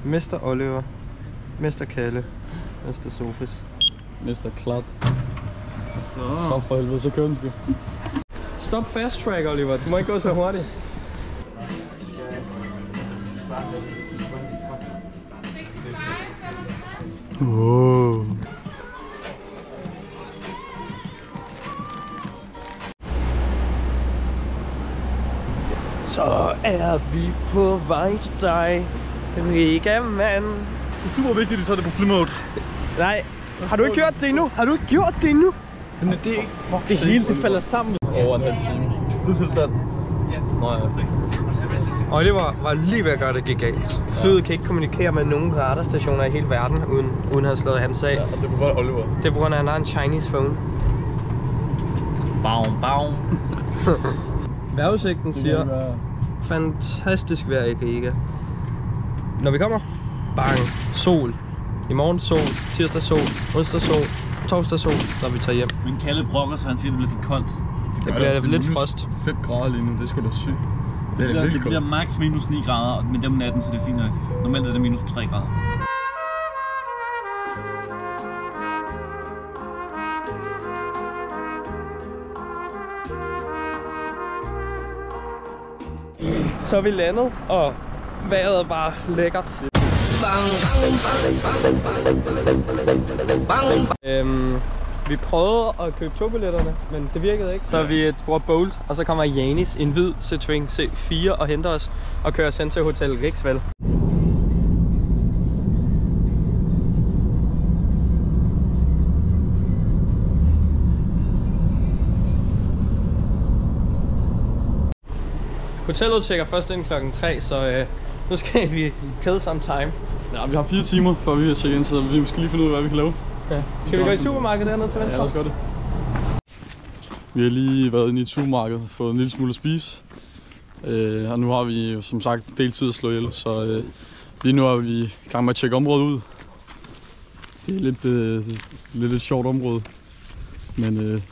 Mr. Oliver, Mr. Kalle, Mr. Sofis. Mr. Klart. Så for helvede, så kører den sgu. Stop fast track, Oliver. Du må ikke gå så hurtigt. Wow. Så er vi på vej til dig, Riga, mand. Det er super vigtigt, at du så det på fly mode. Nej, har du ikke gjort det endnu? Har du ikke gjort det endnu? Men det er ikke Det hele, det falder sammen. over en halv time. Lydtilstand. Ja. Nå ja. Oliver var lige ved at gøre det gik galt. Flyet kan ikke kommunikere med nogen radarstationer i hele verden, uden at have slået hans af. Ja, og det er på grund af Oliver. Det er på grund af, at han har en Chinese phone. Baum. Vejrudsigten siger, fantastisk vejr i Riga. Når vi kommer, bang, sol. I morgen sol, tirsdag sol, onsdag sol, torsdag sol, så vi tager hjem. Min Kalle brokker, så han siger, at det bliver for koldt. Det bliver lidt frost. 5 grader lige nu, det er sgu da sygt. Det bliver max minus 9 grader, men det er om natten, så det er fint nok. Normalt er det minus 3 grader. Så er vi landet, og vejret er bare lækkert. Vi prøvede at købe togbilletterne, men det virkede ikke. Så vi bruger Bolt, og så kommer Janis, en hvid Citroën C4, og henter os og kører os hen til Hotel Riksval. Hotellet tjekker først ind klokken 3, så nu skal vi kill some time. Ja, vi har 4 timer, før vi er tjekke ind, så vi måske lige finde ud af, hvad vi kan lave. Ja. Skal vi gå i supermarkedet dernede til venstre? Ja, lad os gøre det. Vi har lige været inde i et supermarked og fået en lille smule at spise. Og nu har vi jo som sagt deltid at slå ihjel, så lige nu er vi i gang med at tjekke området ud. Det er lidt et sjovt område, men det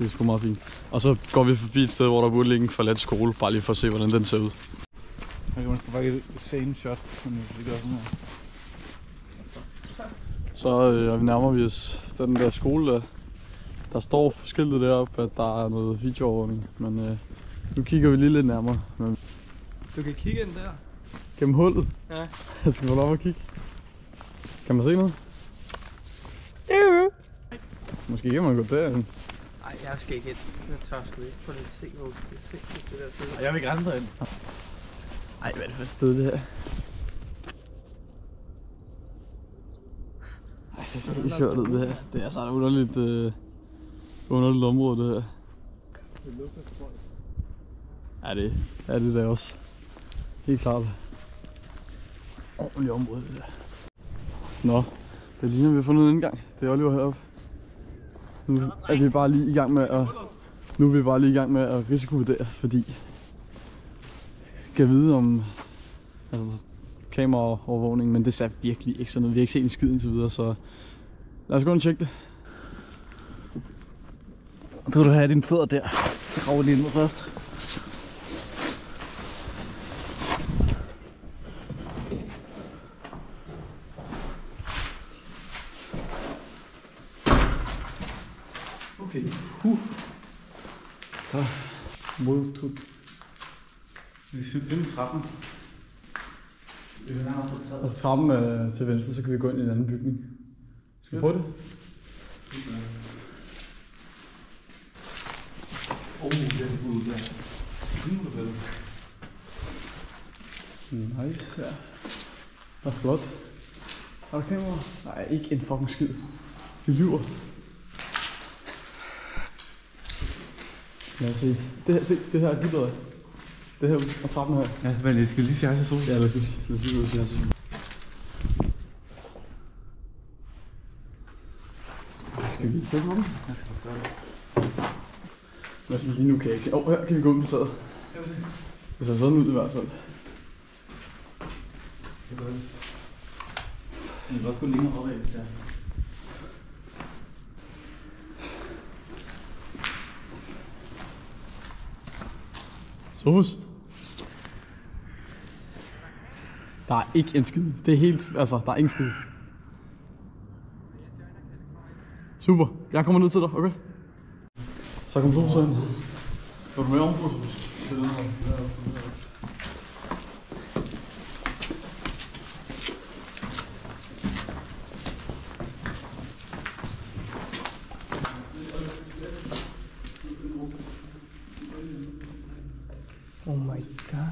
er sgu meget fint. Og så går vi forbi et sted, hvor der burde ligge en forladt skole, bare lige for at se, hvordan den ser ud. Jeg kan måske bare se en shot, men vi gør sådan her. Så nærmer vi os den der skole, der står på skiltet deroppe, at der er noget videoovervågning. Men nu kigger vi lige lidt nærmere. Men Du kan kigge ind der. gennem hullet? Ja. Jeg skal få lov at kigge. Kan man se noget? Måske kan man gå derind. Nej, jeg skal ikke ind. Jeg tør sgu ikke. Prøv lige at se, hvor det er sindssygt, det der side. Jeg vil gerne derind. Ej, hvad er det for et sted, det her? Ej, det ser helt skørt ud, det her. Det er sådan et underligt område, det her. Det lugter sprøjt. Ja, det er det der også. Helt klart. Ordentligt område, det der. Nå, det ligner, vi har fundet en indgang. Det er Oliver heroppe. Nu er vi bare lige i gang med at risikovurdere, fordi kan vide om kameraovervågning, men det ser virkelig ikke sådan noget. Vi har ikke set en skid indtil videre, så lad os gå og tjekke det. Jeg tror, du har dine fødder der. Så graver lige ind mod først. Okay. Så modtog. Vi skal finde trappen. Og så trappen til venstre, så kan vi gå ind i en anden bygning. Skal vi prøve det? Det er fuldt der. Nice, ja. Det er flot. Har du kamera? Nej, ikke en fucking skid. Vi lyver. Lad os se. Det her er gitteret. Det her og trappen her. Ja, men jeg skal lige se her sol. Ja, lad os se ud til her. Skal vi tjekke på den? Jeg skal gøre det. Lad os lige nu kan jeg ikke se. Her kan vi gå ud på taget. Det ser sådan ud i hvert fald. Det gør det. Men det kan godt gå længere opad, hvis det er. Sofus. Der er ikke en skid. Det er helt, altså, der er ingen skid. Super. Jeg kommer ned til dig, okay? Så kom du så ind. Går du med ovenpå? Oh my god.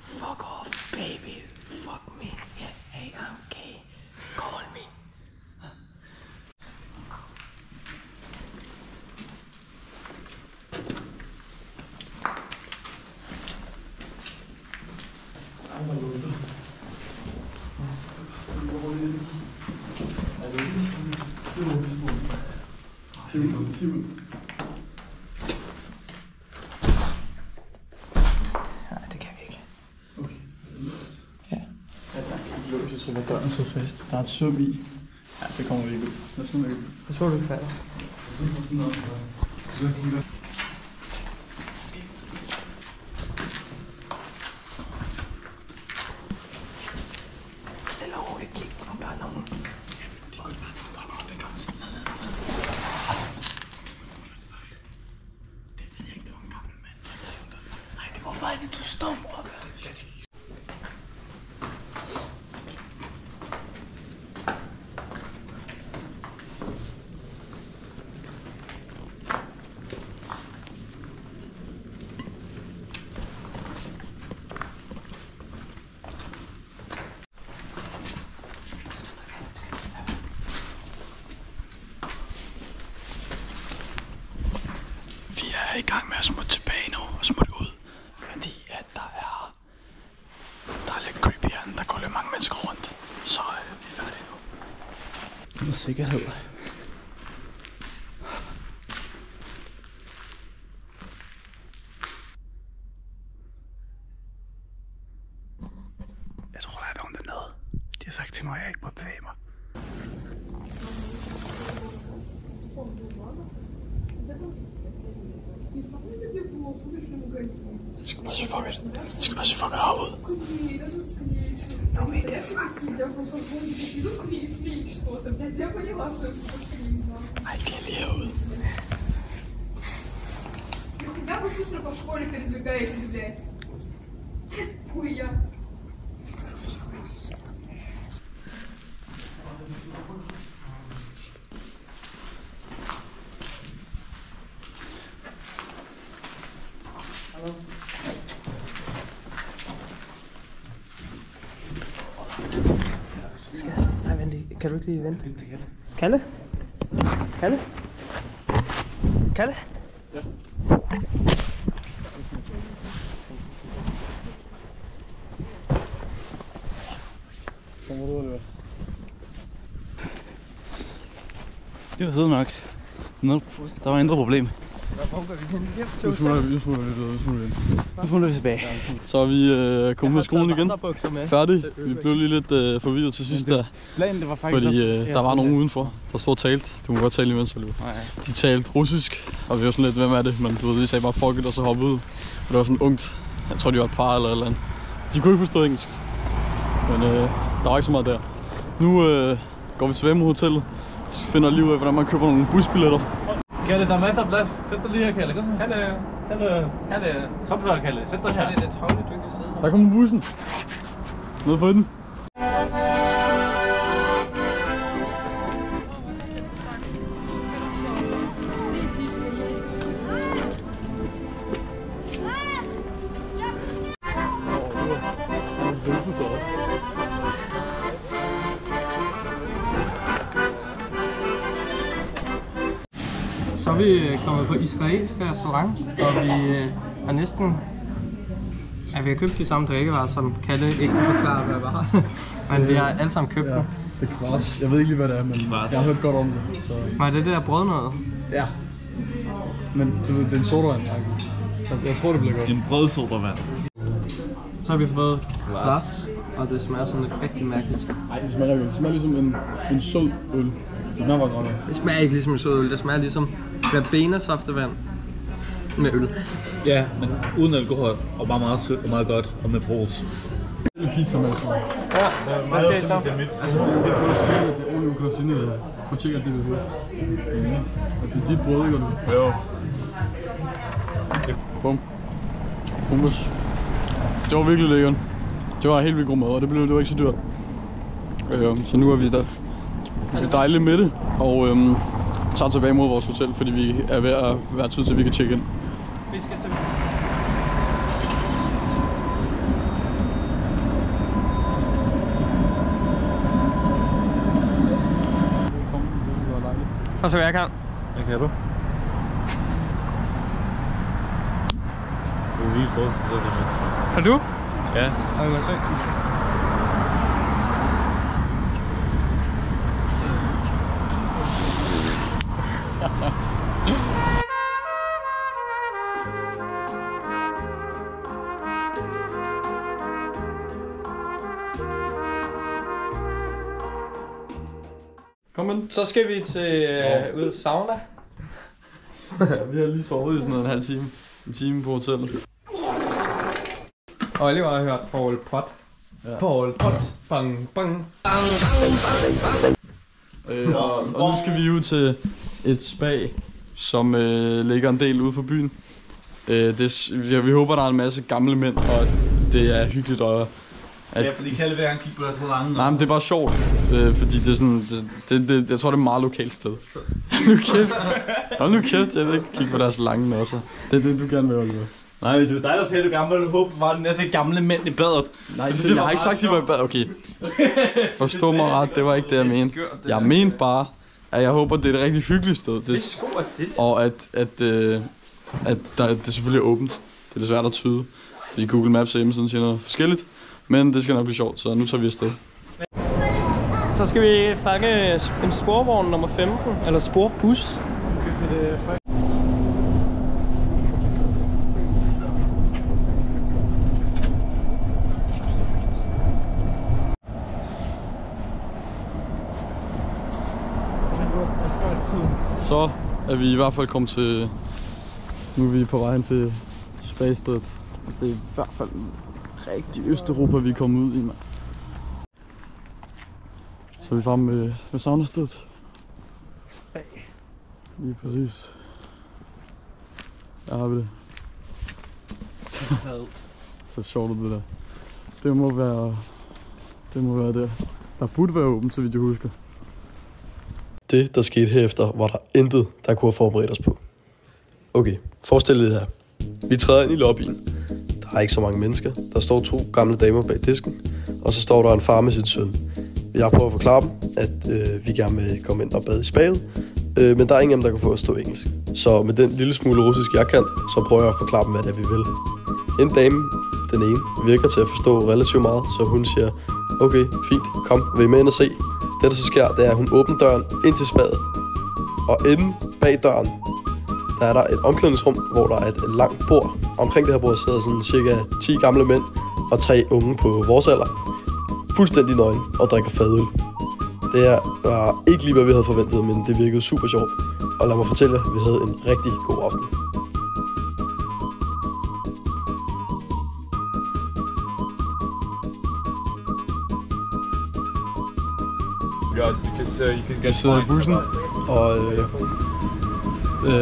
Fuck off, baby. Fuck me. Yeah, hey, I'm gay. Call me. Nej, det kan vi ikke. Okay. Ja. Jeg tror, at døren sidder fast. Der er et søm i. Ja, det kommer vi ikke ud. Lad os nu ikke. Jeg tror, du ikke falder. Stille og roligt kig, om der er nogen. Det ved jeg ikke, det var en gammel mand. Nej, det var faktisk, du står op. Vi er i gang med at smutte tilbage nu og smutte ud, fordi at der er lidt creepy her, der går lidt mange mennesker rundt, så vi er færdige nu. Med sikkerhed. Jeg tror, der er nogen dernede. De har sagt til mig, at jeg ikke må bevæge mig. Jeg skal bare sige fuck it. Jeg skal bare sige fuck it herud. Ej, det er lige herude. Когда вы быстро по школе передвигаетесь, блядь? Хуя. Nej, vent lige. Kan du ikke lige vente? Kalle? Kalle? Kalle? Ja. Så må du det. Det var fedt nok. Nå, der var et indre problem. Nu smutter vi tilbage. Så er vi kommet med skolen igen. Færdig. Vi blev lige lidt forvirret til sidst der. Planen, det var faktisk Fordi der var nogen udenfor, der stod og talte. Du må godt tale imens, Oliver. De talte russisk, og vi var sådan lidt, hvem er det? Men du ved, de sagde bare fuck it, og så hoppede ud. Og det var sådan ungt. Jeg tror, de var et par eller et eller andet. De kunne ikke forstå engelsk. Men der var ikke så meget der. Nu går vi tilbage mod hotellet. Så finder lige ud af, hvordan man køber nogle busbilletter. Kalle, der er masser af plads. Sæt dig lige her, Kalle. Kalle. Kom så, Kalle. Sæt dig her. Det er travligt, du ikke kan sidde. Der kommer bussen. Ned for den. Så er vi kommet på israelsk restaurant, og vi har næsten... Ja, vi har købt de samme drikkevarer, som Kalle ikke kan forklare, hvad var. Men vi har alle sammen købt dem. Det er kvars. Jeg ved ikke lige, hvad det er, men jeg har hørt godt om det. Så... Nej, det er det der brød noget. Ja. Men du ved, det er en sodavand. Jeg tror, det bliver godt. En brødsodavand. Så har vi fået glas, og det smager sådan lidt rigtig mærkeligt. Nej, det smager ikke. Det smager ligesom en sød øl. Det smager bare godt. Det smager ikke ligesom en sød øl, det smager ligesom saftevand med øl. Ja, men uden alkohol, og bare meget sødt og meget godt, og med brus. Pizza med. Ja, hvad skal I så? Altså, det er ordentligt kusine, for tjekke, at det vil høre. Og det er dit brød, ikke? Jo. Bum. Hummus. Det var virkelig lækkert. Det var helt vildt god mad, og det var ikke så dyrt. Så nu er vi der. Vi er dejligt med det, og tager tilbage mod vores hotel, fordi vi er ved at være tid til, at vi kan tjekke ind. Vi skal se. Og så jeg kan. Hvad kan du? Det er vildt godt. Har du? Ja. Lad mig se. Kom ind. Så skal vi til ud i sauna. Vi har lige sovet i sådan en halv time. En time på hotellet. Og lige har jeg hørt Paul Pot. Ja. Paul Pot. Bang, bang. Og nu skal vi ud til et spa, som ligger en del ude for byen. Vi håber, der er en masse gamle mænd, og det er hyggeligt. Og Ja, fordi Kalle vil gerne kigge på deres lange. nej, men det er bare sjovt, fordi det er sådan, jeg tror, det er et meget lokalt sted. Hold nu kæft, jeg vil ikke kigge på deres lange også. Det er det, du gerne vil holde med. Nej, det er dig, der siger, du gerne vil håbe, var den næste gamle mænd i badet. Nej, jeg har ikke sagt, de var i bad. Okay, forstå mig ret, det var ikke det, jeg mente. Jeg mente bare, at jeg håber, det er et rigtig hyggeligt sted. Og at det selvfølgelig er åbent. Det er desværre at tyde, fordi Google Maps hjemmesiden siger noget forskelligt. Men det skal nok blive sjovt, så nu tager vi afsted. Så skal vi fange en sporvogn nummer 15, eller sporbus. Så er vi i hvert fald kommet til... Nu er vi på vej hen til Spagstedet. Det er i hvert fald rigtig Østeuropa, vi er kommet ud i, mand. Så er vi fremme ved saunestedet. Lige præcis. Der har vi det. Så sjovt det der. Det må være der. Der burde være åbent, så vidt jeg husker. Det, der skete herefter, var der intet, der kunne have forberedt os på. Okay, forestil dig det her. Vi træder ind i lobbyen. Der er ikke så mange mennesker. Der står 2 gamle damer bag disken, og så står der en far med sin søn. Jeg prøver at forklare dem, at vi gerne vil komme ind og bade i spaget, men der er ingen af dem, der kan få at stå engelsk. Så med den lille smule russisk, jeg kan, så prøver jeg at forklare dem, hvad det er, vi vil. En dame, den ene, virker til at forstå relativt meget, så hun siger, okay, fint, kom, vil I med ind og se? Det, der så sker, det er, at hun åbner døren ind til spadet. Og inde bag døren, der er der et omklædningsrum, hvor der er et langt bord. Omkring det her bord sidder sådan cirka 10 gamle mænd og 3 unge på vores alder. Fuldstændig nøgne og drikker fadøl. Det var ikke lige, hvad vi havde forventet, men det virkede super sjovt. Og lad mig fortælle jer, at vi havde en rigtig god aften. Vi sidder i bussen, og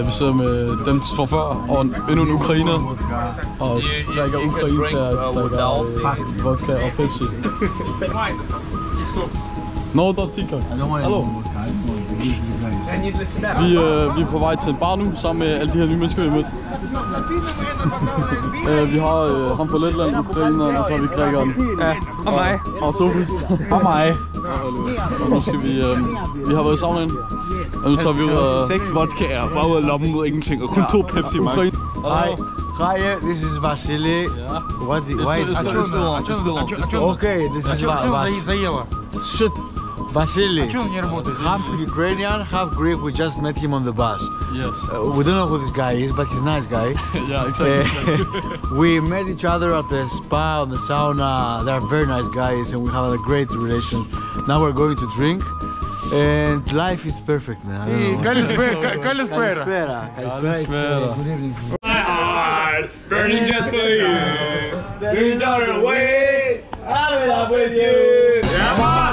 vi sidder med dem fra før, og endnu en ukrainer, og drikker vodka og Pepsi. No, don't think of. Hallo. Vi er på vej til en bar nu, sammen med alle de her nye mennesker, vi har mødt. Vi har ham fra Letland, ukraineren, og så har vi grækeren. Ja, og mig. Og Sofus. Og mig. Og nu skal vi har været i saunaen, og nu tager vi ud og... 6 vodkaer, bare ud af lommen mod ingenting, og kun 2 Pepsi Max. Hi, this is Vasily. Why is Just Okay, this is Vasily. Shit. Vasily, half Ukrainian, half Greek. We just met him on the bus. Yes. We don't know who this guy is, but he's a nice guy. Yeah, exactly. We met each other at the spa, on the sauna. They're very nice guys, and we have a great relation. Now we're going to drink, and life is perfect, man. Kalispera. Kalispera. Good evening. Burning just for you. Burning down the way. I'm in love with you. Yeah, man.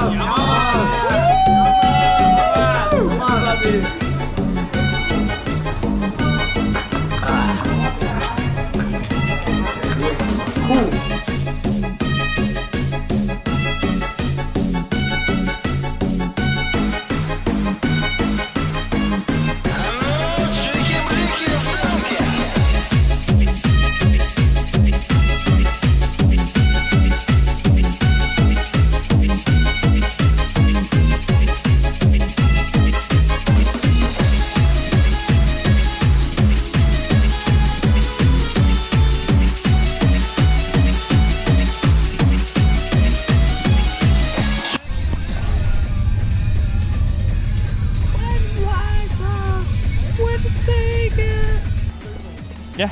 Ja,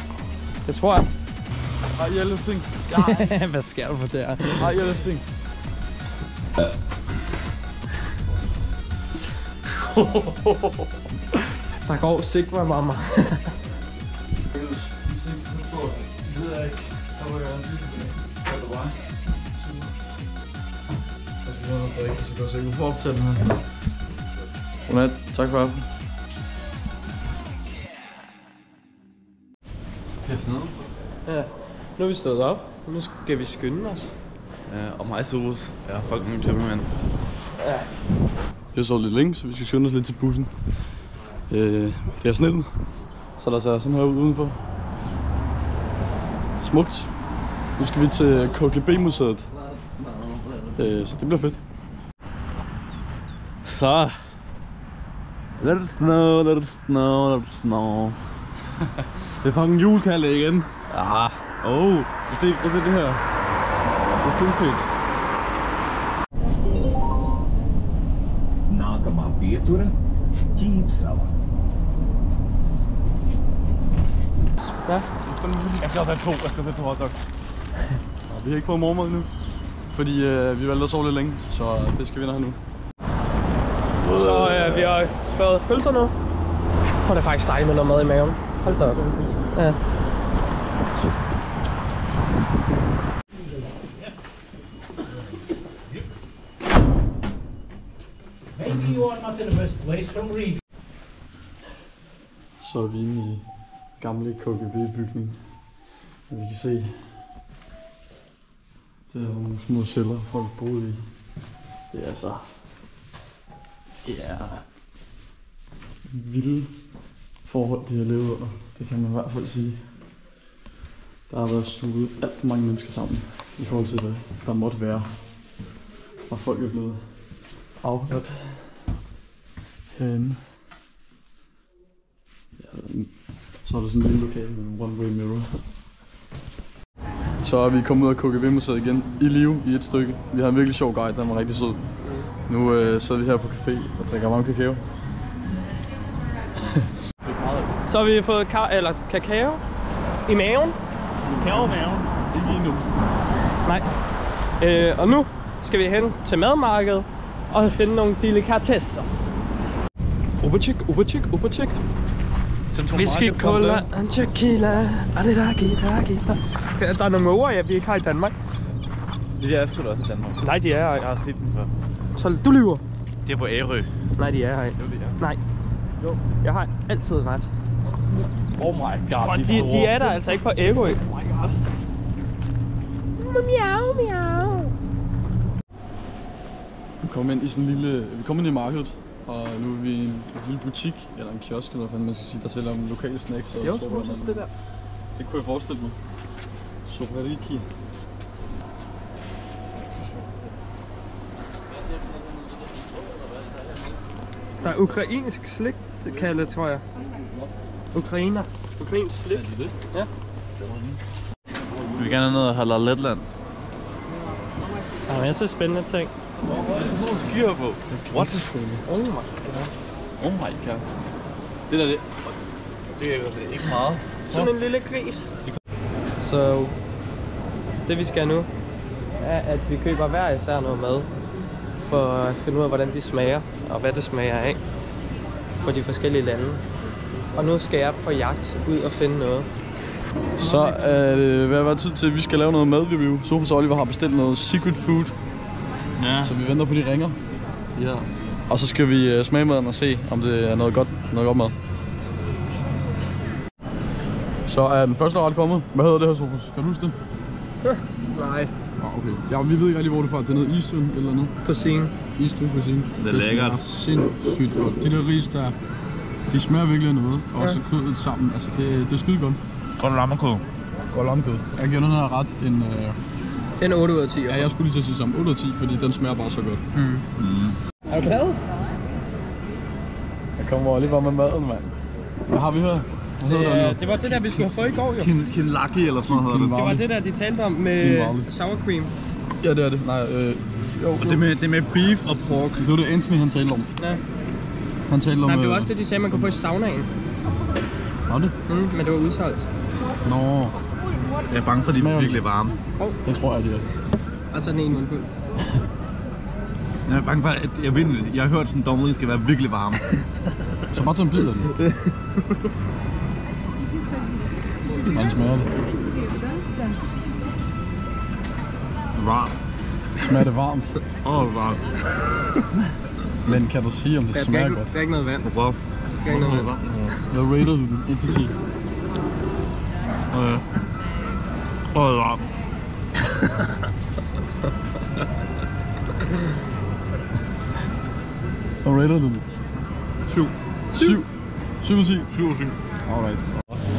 det tror jeg. Har I alle ting? Hvad sker der for det her? Har I alle ting? Der går Sigma, mamma. Du får optaget den her sådan. Godnat, tak for aften. Ja, nu er vi stået op. Nu skal vi skynde os. Og Majserus er folk nogle tømmermænd. Ja. Vi har sovet lidt længe, så vi skal skynde os lidt til bussen. Det er snildt, så der ser sådan her ud udenfor. Smukt. Nu skal vi til KGB-museet. Så det bliver fedt. Så. Let it snow, let it snow, let it snow. Det er fucking julekalde igen. Ah. Det er det her. Det er sindssygt. Nākamā pietura – Ķīpsala. Ja. Jeg skal også have to hotdogs. Vi har ikke fået morgenmad endnu, fordi vi valgte at sove lidt længe, så det skal vi have nu. Så vi har fået pølser nu. Og det er faktisk dejligt med noget mad i maven. Hold da op. Ja. Maybe you are not in the best place from Riga. Så er vi inde i gamle KGB-bygning. Og vi kan se, der er nogle små celler, folk boede i. Det er altså vilde forhold, de har levet under. Det kan man i hvert fald sige. Der har været stuet alt for mange mennesker sammen i forhold til, hvad der måtte være. Og folk er blevet afhørt herinde. Så er der sådan en lille lokale med en one-way mirror. Så er vi kommet ud af KGB-museet igen i live i et stykke. Vi har en virkelig sjov guide, der var rigtig sød. Nu sidder vi her på café og drikker varm kakao. Så har vi fået kakao i maven. Kakao i maven. Ikke i numsen. Nej. Og nu skal vi hen til madmarkedet og finde nogle delikatesser. Ubachik. Whisky, cola, tequila, der er nogle måger, vi ikke har i Danmark. Det er sgu da også i Danmark. Nej, de er her. Jeg har set dem før. Så du lyver. Det er på Ærø. Nej, de er her. Jo, det er. Nej. Jo. Jeg har altid ret. Oh my god. Og de er der altså ikke på Ærø. Oh my god. Miau. Vi kommer ind i sådan en lille, vi kommer ind i markedet, og nu er vi i en lille butik, eller en kiosk, eller hvad fanden man skal sige, der sælger lokale snacks. Det er også det der. Det kunne jeg forestille mig. Sobrariki. Der er ukrainsk slik, kaldet, tror jeg. Ukrainer. Ukrainsk slik. Er det? Ja. Vi vil gerne have noget af Halal Letland. Der er masser af spændende ting. Skier på. What? Oh my god. Det der, det er ikke meget. Sådan en lille gris. Så det vi skal nu, er at vi køber hver især noget mad. For at finde ud af, hvordan de smager, og hvad det smager af. For de forskellige lande. Og nu skal jeg på jagt ud og finde noget. Så er det ved at være tid til, at vi skal lave noget madreview. Sofus og Oliver har bestilt noget secret food. Ja. Så vi venter på, de ringer. Ja. Og så skal vi smage maden og se, om det er noget godt mad. Så er den første ret kommet. Hvad hedder det her, Sofus? Kan du huske det? Nej. Okay. Ja, vi ved ikke rigtig, hvor det er fra. Det er noget Eastern eller noget. Cuisine. Eastern cuisine. Det er lækkert. Sindssygt godt. De der ris der, de smager virkelig af noget. Og så kødet sammen. Altså, det er skide godt. Godt lammekød. Godt lammekød. Jeg giver den her ret en... Den er 8 ud af 10. Ja, jeg skulle lige til at sige sammen 8 ud af 10, fordi den smager bare så godt. Er du glad? Jeg kommer Oliver med maden, mand. Hvad har vi her? Det var det der, vi skulle have fået i går, jo. Kinlaki eller sådan noget hedder det. Det var det der, de talte om med sour cream. Ja, det er det. Nej, jo. Og det med beef og pork. Det var det Anthony, han talte om. Ja. Han talte om... Nej, det var også det, de sagde, man kunne få i saunaen. Var det? Men det var udsolgt. Nå. Jeg er bange for, at de er virkelig varme. Det tror jeg, de er. Og så den ene mundfuld. Jeg er bange for, at jeg har hørt, at en dommerig skal være virkelig varme. Så bare tage en bid af det. Hvordan smager det? Varmt. Smager det varmt? Varmt. Men kan du sige, om det smager godt? Det er ikke noget vand. Hvorfor? Det er ikke noget vand. Hvad rater du den? 1-10? Varmt. Hvad rater du den? 7. 7? 7 ud 10? 7 og 7. Alright.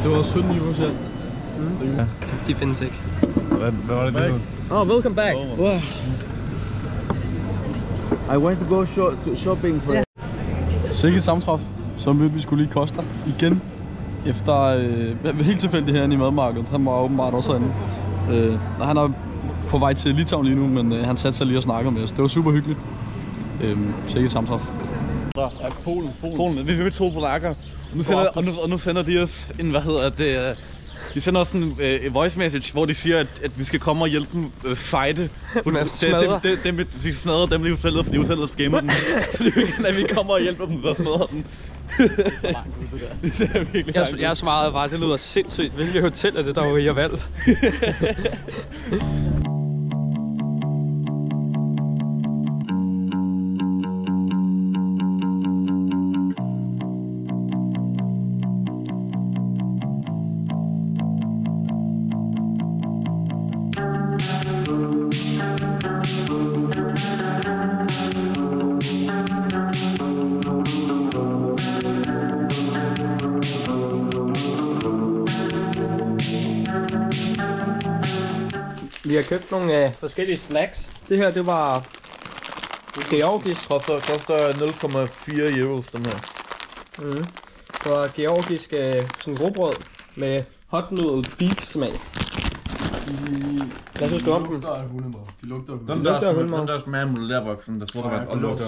Det var 17%. Ja, de findes ikke. Hvad var det, det Oh, welcome back. I went to go shopping for. Sikkert sammentræf. Så mødte vi skulle lige Costa igen. Efter helt tilfældigt herinde i madmarkedet. Han var åbenbart også herinde. Og han er på vej til Litauen lige nu, men han satte sig lige og snakkede med os. Det var super hyggeligt. Sikkert sammentræf. Ja, Polen. Vi mødte to polakker. Nu sender de os en, de sender os en voice message, hvor de siger, at vi skal komme og hjælpe dem fighte. Vi smadrer dem i hotellet, fordi hotellet scammer dem. Så det er ikke, at vi kommer og hjælper dem, der smadrer dem. Så langt ud, det der. Det er virkelig langt ud. Jeg svarede bare, det lyder sindssygt. Hvilket hotel er det, der I har valgt? Vi har købt nogle forskellige snacks. Det her, det var georgisk. Koster 0,4 euros, den her. Det var georgisk sådan rugbrød med hot noodle beef smag. Hvad synes du om dem? De lugter af Den der smager modellervoksen, der slutter godt og lugter.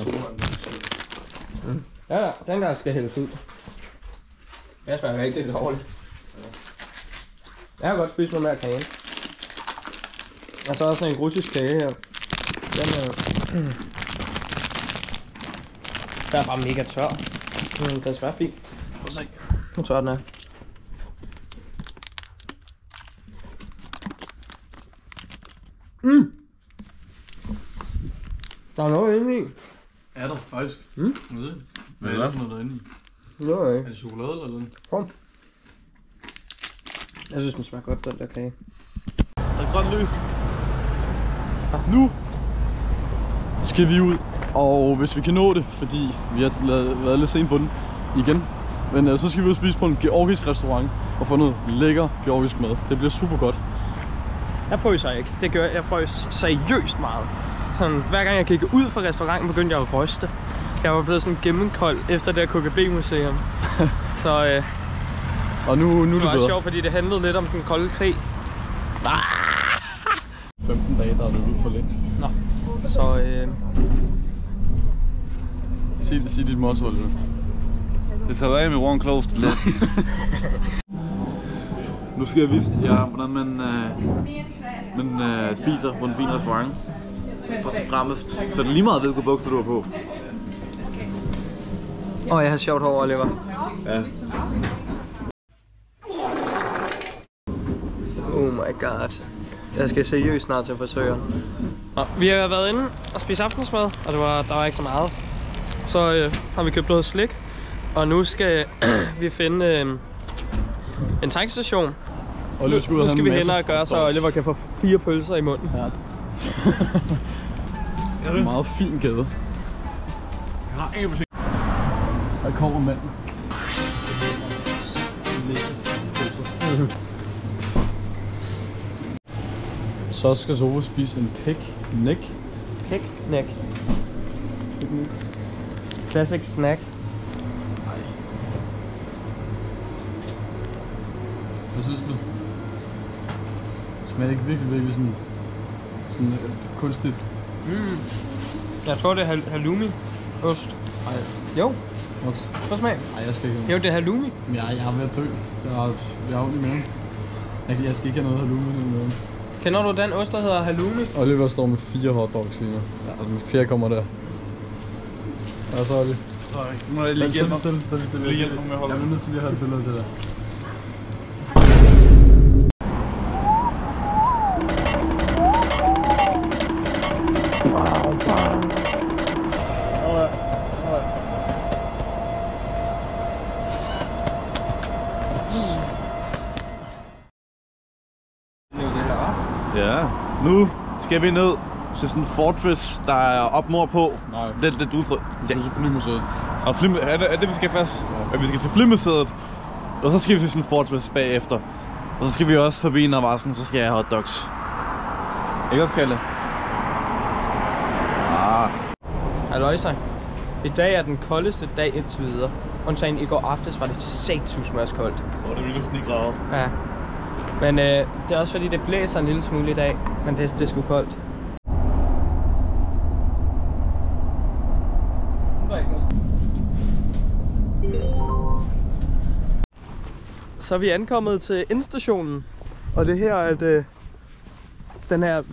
Ja, den der skal hældes ud. Jeg smager rigtig dårligt. Jeg kan godt spise noget mere kage. Og så er der sådan en russisk kage her. Den er bare mega tør. Den smager fint. Prøv at se. Hvor tør den er. Der er noget inde i. Er der faktisk? Må du se? Hvad er det for noget derinde i? Nej. Er det chokolade eller noget? Kom. Jeg synes, den smager godt, den der kage. Der er grønt lys. Nu skal vi ud, og hvis vi kan nå det, fordi vi har været lidt sent på den igen, men så skal vi ud og spise på en georgisk restaurant og få noget lækker georgisk mad. Det bliver super godt. Jeg fryser ikke. Det gør jeg frøs seriøst meget. Sådan, hver gang jeg kiggede ud fra restauranten, begyndte jeg at ryste. Jeg var blevet sådan gennemkold efter det her KGB-museum. Så og nu er det var bedre. sjovt, fordi det handlede lidt om den kolde krig. 15 dage, der er løbet for længst. Nå, så Sig dit motto, Oliver. It's a way we won't close the lid. Nu skal jeg vise jer, hvordan man spiser på en fin restaurant. Først og fremmest, så det lige meget hvilke bukser du har på. jeg har sjovt hår, Oliver. Ja. Oh my god. Jeg skal seriøst snart til frisøren. Vi har været inde og spise aftensmad, og der var ikke så meget. Så har vi købt noget slik, og nu skal vi finde en tankstation. Nu skal vi hen og gøre, så Oliver kan få 4 pølser i munden. Ja. Det er en meget fin gade. Der kommer manden. Så skal Sofie spise en picnic. Picnic. Classic snack. Hvad synes du? Smager ikke virkelig sådan kunstigt? Jeg tror det er halloumi ost. Ej. Jo. What? Hvad smag? Ej, jeg skal ikke. Jo, det er halloumi. Jeg er ved at dø. Jeg har ondt i maven. Jeg skal ikke have noget halloumi i maven. Kender du den ost, der hedder halloumi? Oliver står med 4 hotdogs lige nu. Ja, den 4 kommer der. Ja, så Oliver. Nu er jeg lige hjælpe mig. Stille. Jeg er nødt til lige at have et billede af det der. Ja, nu skal vi ned til sådan en fortress, der er op nordpå. Nej. Lidt udfra. Det er Flymuseet. Og er det vi skal først? Ja. Vi skal til Flymuseet, og så skal vi til sådan en fortress bagefter. Og så skal vi også forbi Narvasen, så skal jeg have hotdogs. Ikke også, Kalle? Halløjsa. I dag er den koldeste dag indtil videre. Undtagen i går aftes var det satsmørs koldt. Det er virkelig 9 grader. Ja. Men det er også fordi det blæser en lille smule i dag. Men det er sgu koldt. Så er vi ankommet til endstationen. Og det her er den her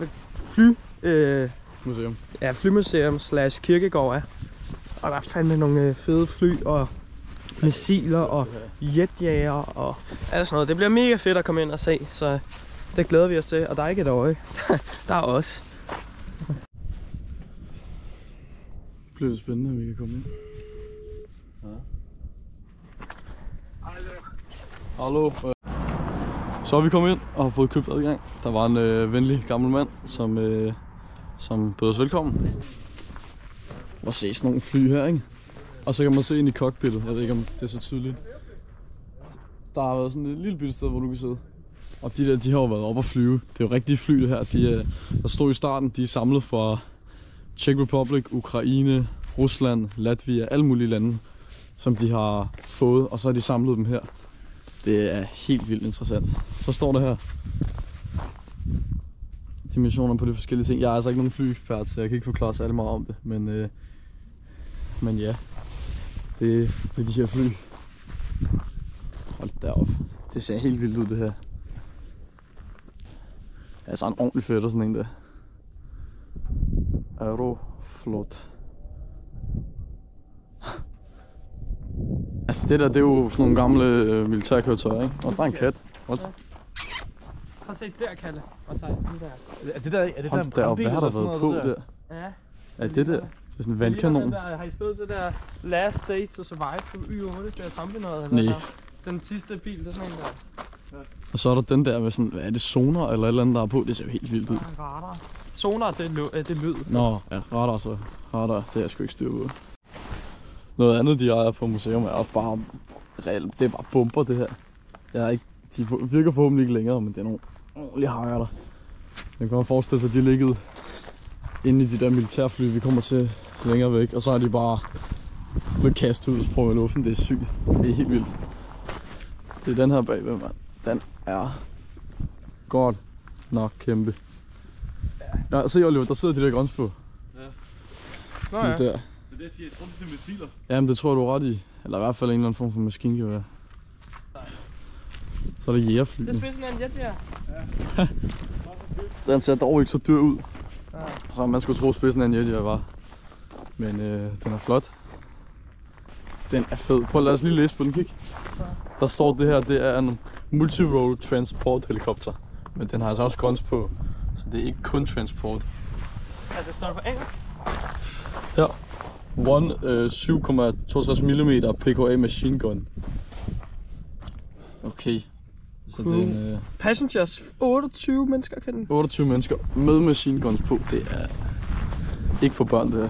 Museum. Ja, flymuseum / kirkegård er. Og der er fandme nogle fede fly og missiler og jetjager og alt sådan noget. Det bliver mega fedt at komme ind og se, så det glæder vi os til. Og der er ikke et øje. Der er os. Det bliver spændende, at vi kan komme ind. Ja. Hallo. Så er vi kommet ind og har fået købt adgang. Der var en venlig gammel mand, som bød os velkommen. Og se sådan nogle fly her, ikke? Og så kan man se ind i cockpittet. Jeg ved ikke, om det er så tydeligt. Der har været sådan et lille bitte sted, hvor du kan sidde. Og de har jo været oppe at flyve. Det er jo rigtige fly her. Der stod i starten, de er samlet fra Czech Republic, Ukraine, Rusland, Latvia, alle mulige lande, som de har fået. Og så har de samlet dem her. Det er helt vildt interessant. Så står der her dimensioner på de forskellige ting. Jeg er altså ikke nogen flyekspert, så jeg kan ikke forklare særlig meget om det. Men ja, det er de her fly. Hold da op. Det ser helt vildt ud, det her. Altså en ordentlig fætter, sådan en der. Aeroflot. Altså det der, det er jo sådan nogle gamle militærkøretøjer, ikke? Og der er en kat. Prøv at se der, Kalle. Og så den der. Er det der en brandbil eller sådan noget på der? Ja. Er det der? Det er sådan en vandkanon. Har I spillet det der Last Day to Survive på Y8? Der zombie-noget? Nej. Den sidste bil, det er sådan en der. Og så er der den der med sådan, hvad er det, sonar eller et eller andet der er på? Det ser jo helt vildt ud. Radar. Sonar, det er lyd. Nå, ja, radar så. Radar, det er jeg sgu ikke styr på. Noget andet, de ejer på museum, er bare reelt. Det er bare bomber, det her. De virker forhåbentlig ikke længere, men det er nogle ordentlige hakker der. Jeg kan godt forestille sig, at de er ligget inde i de der militærfly, vi kommer til længere væk. Og så er de bare blevet kastet ud og sprunget i luften. Det er sygt. Det er helt vildt. Det er den her bagved, mand. Den er godt nok kæmpe. Ja, se Oliver, der sidder de der grøns på. Ja. Nå ja. Der. Det er det, jeg siger. Jeg tror, det er missiler. Jamen, det tror jeg, du er ret i. Eller i hvert fald en eller anden form for maskingevær. Så er der jægerfly. Det er spidsen af en jet, ja. Den ser dog ikke så dyr ud. Ja. Så man skulle tro, spidsen af en jetjager var. Men den er flot. Den er fed. Prøv at lade os lige læse på den, kig. Der står det her, det er en multi-role transport helikopter. Men den har altså også guns på, så det er ikke kun transport. Ja, det står på engelsk. Ja. One 7,62 mm PKA machine gun. Okay. Så Cool. den, Passengers, 28 mennesker kan den. 28 mennesker med machine guns på, det er ikke for børn det her.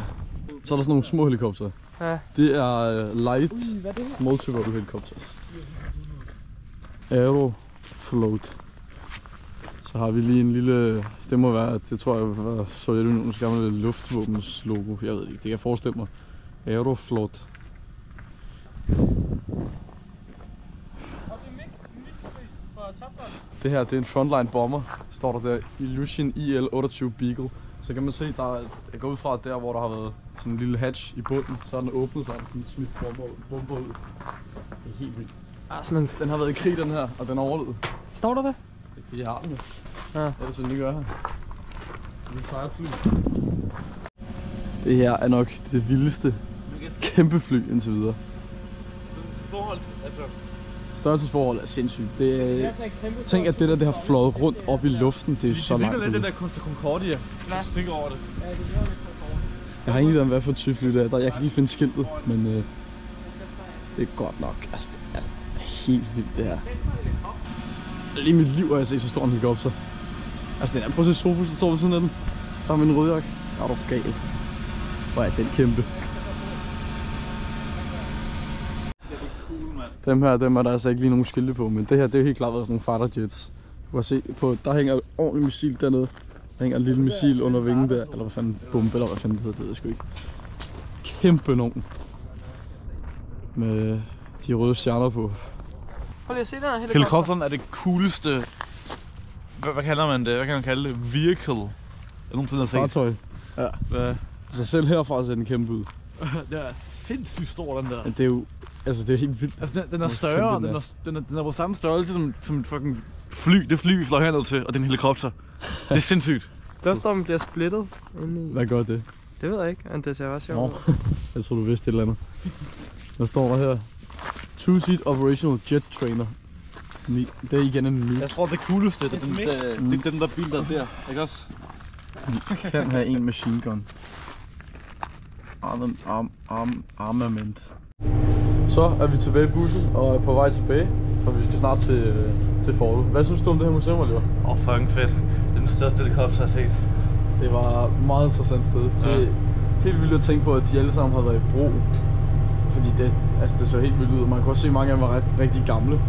Så er der sådan nogle små helikoptere. Ja. Det er light multi-role helikopter. Aeroflot. Så har vi lige en lille, det må være, det tror jeg var Sovjetunionens gamle luftvåbens logo. Jeg ved ikke, det kan jeg forestille mig. Aeroflot. Det her, det er en frontline bomber, står der der. Ilyushin IL-28 Beagle. Så kan man se, jeg går ud fra der, hvor der har været sådan en lille hatch i bunden, så er den åbnet, så er den smidt bomber ud. Det er helt vildt. Den har været i krig, den her, og den har overlevet. Står der det? Det har den jo. Ja. Ellers vil den ikke gøre her. Det er et fly. Det her er nok det vildeste kæmpe fly indtil videre. Størrelsesforhold er sindssygt. Det er, tænk at det har fløjet rundt op i luften, det er så langt. Det ligner lidt den der Costa Concordia. Jeg tænker over det. Jeg har ingen idé om hvad for et type fly det er. Jeg kan lige finde skiltet, men det er godt nok. Altså det er helt vildt det her. Lige i mit liv har jeg set så stor en helikopter. Altså den er, prøv at se Sofus, der står ved siden af den. Der er min rødjakke. Der er du gal. Hvor er den kæmpe. Dem er der altså ikke lige nogen skilte på, men det her, det er jo helt klart været sådan nogle fighter jets. Du kan se på, der hænger et ordentligt missil dernede. Der hænger et lille missil under vingen der, eller hvad fanden, bombe, eller hvad fanden det hedder, det ved jeg sgu ikke. Kæmpe nogen. Med de røde stjerner på. Prøv lige at se den her helikopter. Helikopteren er det cooleste, hvad kalder man det? Hvad kan man kalde det? Vehicle. Jeg nogensinde har set. Fartøj. Ja. Ja. Så selv herfra ser den kæmpe ud. Det er sindssygt stor, den der. Men det er jo, altså det er helt vildt. Altså den er større, den er på samme størrelse som et fucking fly. Det fly, vi fløj herned til, og det er en helikopter. Det er sindssygt. Der står, man bliver splittet indeni. Hvad gør det? Det ved jeg ikke, men det ser også sjovt ud. Jeg tror du vidste et eller andet. Hvad står der her? Two-seat operational jet trainer. Det er igen en MiG. Jeg tror det cooleste, det er den der bil der, ikke også? Kan have en machine gun. Armament. Så er vi tilbage i bussen og er på vej tilbage, for vi skal snart til Forte. Hvad synes du om det her museum, Oliver? Fucking fedt. Det er den største helikopter, jeg har set. Det var et meget interessant sted. Ja. Det er helt vildt at tænke på, at de alle sammen har været i brug. Fordi det så helt vildt ud, og man kan også se, at mange af dem var rigtig gamle.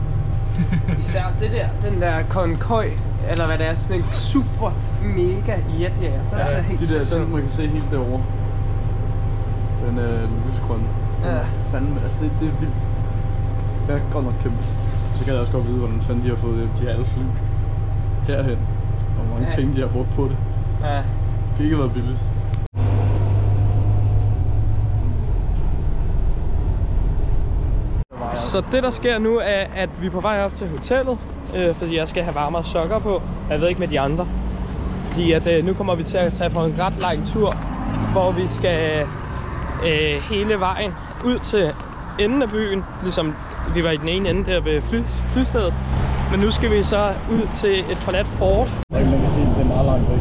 Især det der, den der Concorde, eller hvad det er, sådan en super mega jetjager. Den er helt den man kan se helt derovre. Den er lysgrøn. Ja. Fandme, altså det er vildt. Det er godt nok kæmpe. Så kan jeg også godt vide, hvordan fanden de har fået de alle fly herhen. Og hvor mange penge de har brugt på det. Ja. Det kan ikke være billigt. Så det der sker nu er, at vi er på vej op til hotellet, fordi jeg skal have varmere sokker på. Jeg ved ikke med de andre. Fordi at, nu kommer vi til at tage på en ret lang tur, hvor vi skal hele vejen ud til enden af byen. Ligesom vi var i den ene ende der ved flystedet. Men nu skal vi så ud til et forladt fort. Man kan se, at det er meget langt væk.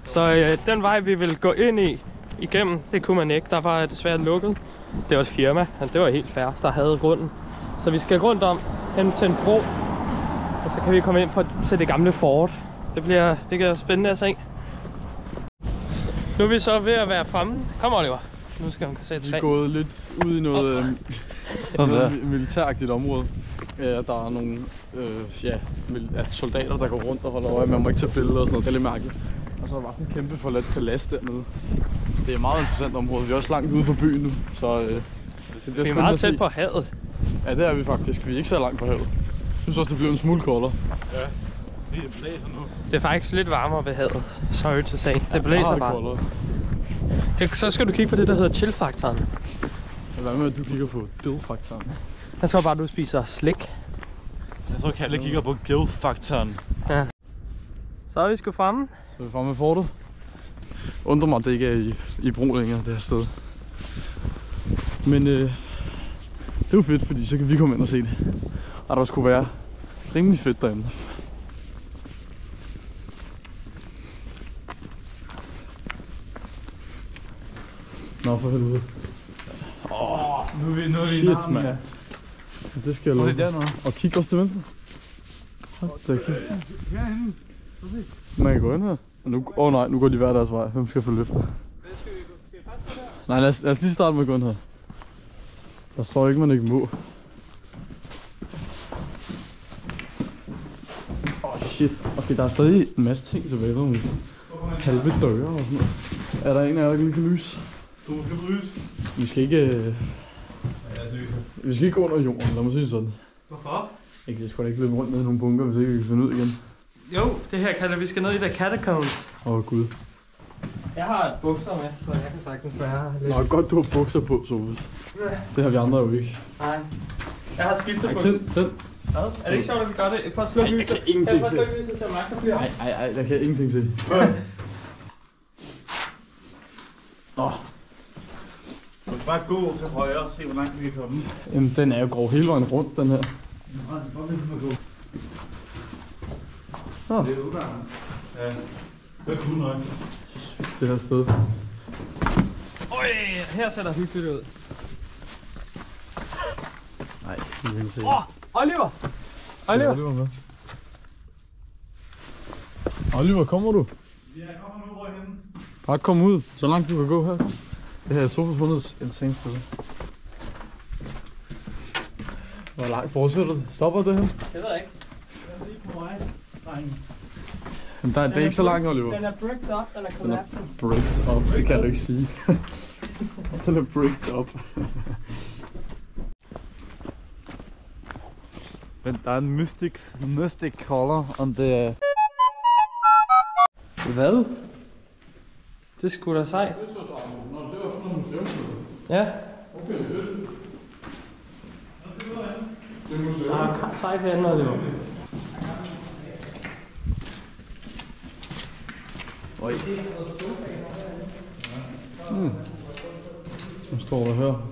Så den vej vi vil gå ind igennem, det kunne man ikke. Der var desværre lukket. Det var et firma, og det var helt fair, der havde grunden. Så vi skal rundt om hen til en bro, og så kan vi komme ind til det gamle fort. Det bliver spændende at se. Nu er vi så ved at være fremme. Kom Oliver. Nu skal man se et træ. Vi er gået lidt ud i noget, militæragtigt område. Der er nogle soldater, der går rundt og holder øje. Man må ikke tage billeder og sådan noget. Det er lidt mærkeligt. Og så er der bare sådan en kæmpe forladt palads dernede. Det er et meget interessant område. Vi er også langt ude for byen nu, så det bliver vi er meget tæt på havet. Ja, det er vi faktisk. Vi er ikke så langt fra havet. Jeg synes også, det blev en smule koldere. Ja, det blæser nu. Det er faktisk lidt varmere ved havet. Sorry to say. Det blæser bare. Så skal du kigge på det, der hedder chill-faktoren. Hvad med, at du kigger på dill-faktoren? Jeg tror bare, du spiser slik. Jeg tror, Kalle kigger på gill-faktoren. Ja. Så er vi sgu fremme. Så er vi fremme med fortet. Undrer mig, at det ikke er i brug længere, det her sted. Men det er jo fedt, fordi så kan vi komme ind og se det. Og der skulle være rimelig fedt derinde. Nå, for helvede. Nu er vi shit, mand. Ja. Det skal jeg love. Det er der nu. Og kig også til venstre. Hold da kæft. Herinde. Man kan gå ind her. Nu, nej, nu går de hver deres vej. Hvem skal følge efter? Nej, lad os lige starte med at gå ind her. Der står ikke, man ikke må. Shit. Okay, der er stadig en masse ting tilbage. Der er halve døre og sådan noget. Er der en af jer, der lige kan lyse? Du skal lyse. Vi skal ikke... Vi skal ikke under jorden, lad mig sige sådan. Hvorfor? Ikke, det skulle da ikke løbe rundt ned i nogle bunker, hvis ikke vi kan finde ud igen. Jo, det her kalder vi skal ned i der catacombs. Gud. Jeg har et bukser med, så jeg kan sagtens være lidt. Nå, godt du har bukser på, Sofus. Det har vi andre jo ikke. Nej. Jeg har skiftet bukser. Tænd. Hvad? Er det ikke sjovt, at vi gør det? Prøv at slukke lyset. Jeg kan ingenting se. Prøv at slukke lyset, så magter bliver. Nej, jeg kan ingenting se. Nå. Du kan bare gå til højre og se, hvor langt vi kan komme. Jamen, den er jo grov hele vejen rundt, den her. Det er udgangen. Ja. Det er cool nok. Det her sted. Øj, her ser der hyggeligt ud. Nej, det vil jeg se. Oliver! Oliver med. Oliver, kommer du? Ja, kommer nu, hvor er henne? Bare kom ud, så langt du kan gå her. Det her er Sofa fundet en sen sted. Hvor langt fortsætter det? Stopper det her? Det ved jeg ikke. Jeg er lige på vej, dreng. Jamen, det er ikke så langt, Oliver. Den er bricked up, den er collapsing. Bricked up, det kan du ikke sige. Den er bricked up. Men der er en mystic color on the... Hvad? Det skulle da sejt. Det så sejt. Nå, det var sådan noget museum. Ja. Okay, fedt. Det er museum. Der er sejt herinde, Oliver. Oj. Nu står der her.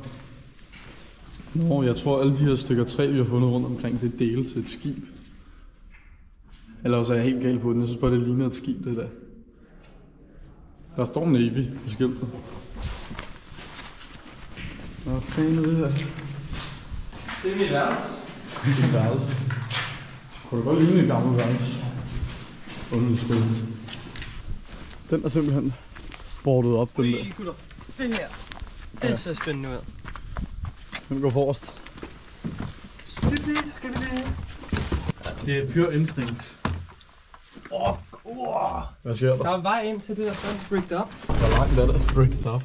Nå, jeg tror alle de her stykker træ, vi har fundet rundt omkring, det er dele til et skib. Eller også er jeg helt gal på den. Jeg synes bare, det ligner et skib, det der. Der står Navy på skiltet. Hvad fanden er det her? Det er mit værelse. Det er værelse. Kunne det godt ligne et gammelt værelse? Underligt sted. Den er simpelthen bordet op, den der. Det her. Det ser spændende ud. Den går forrest. Skal vi det? Det er pure instinct. Hvad sker Der der? er vej ind til det der sted. Bricked up. Hvor langt er det? Bricked up.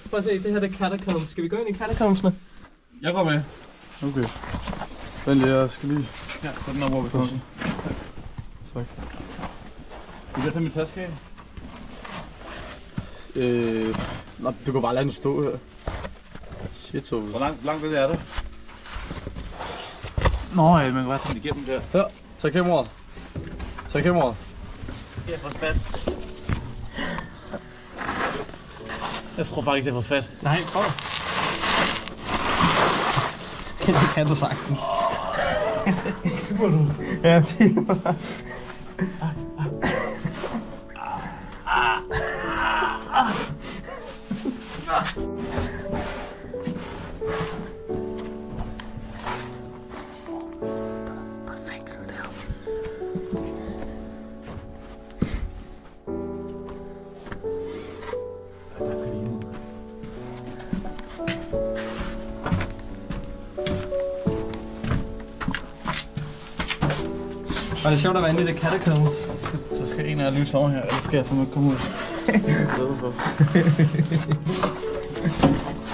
Prøv at se, det her det er catacombs. Skal vi gå ind i catacombsene? Jeg går med. Okay. Vent lige, jeg skal lige... Ja, så den er, hvor vi kommer. Tak. Du kan tage min taske af. Nå, du kan bare lade den stå her. Shit, så. Hvor langt det er det? Nå, man kan bare tage den igennem der. Her, tag kameraet. Tag kameraet. Det er for fat. Jeg tror faktisk, det er for fat. Nej, prøv. Det kan du sagtens. Ja, fint. Var det sjovt at være inde i det catacombs? Så skal en af jer lyse over her, ellers skal jeg få mig komme ud.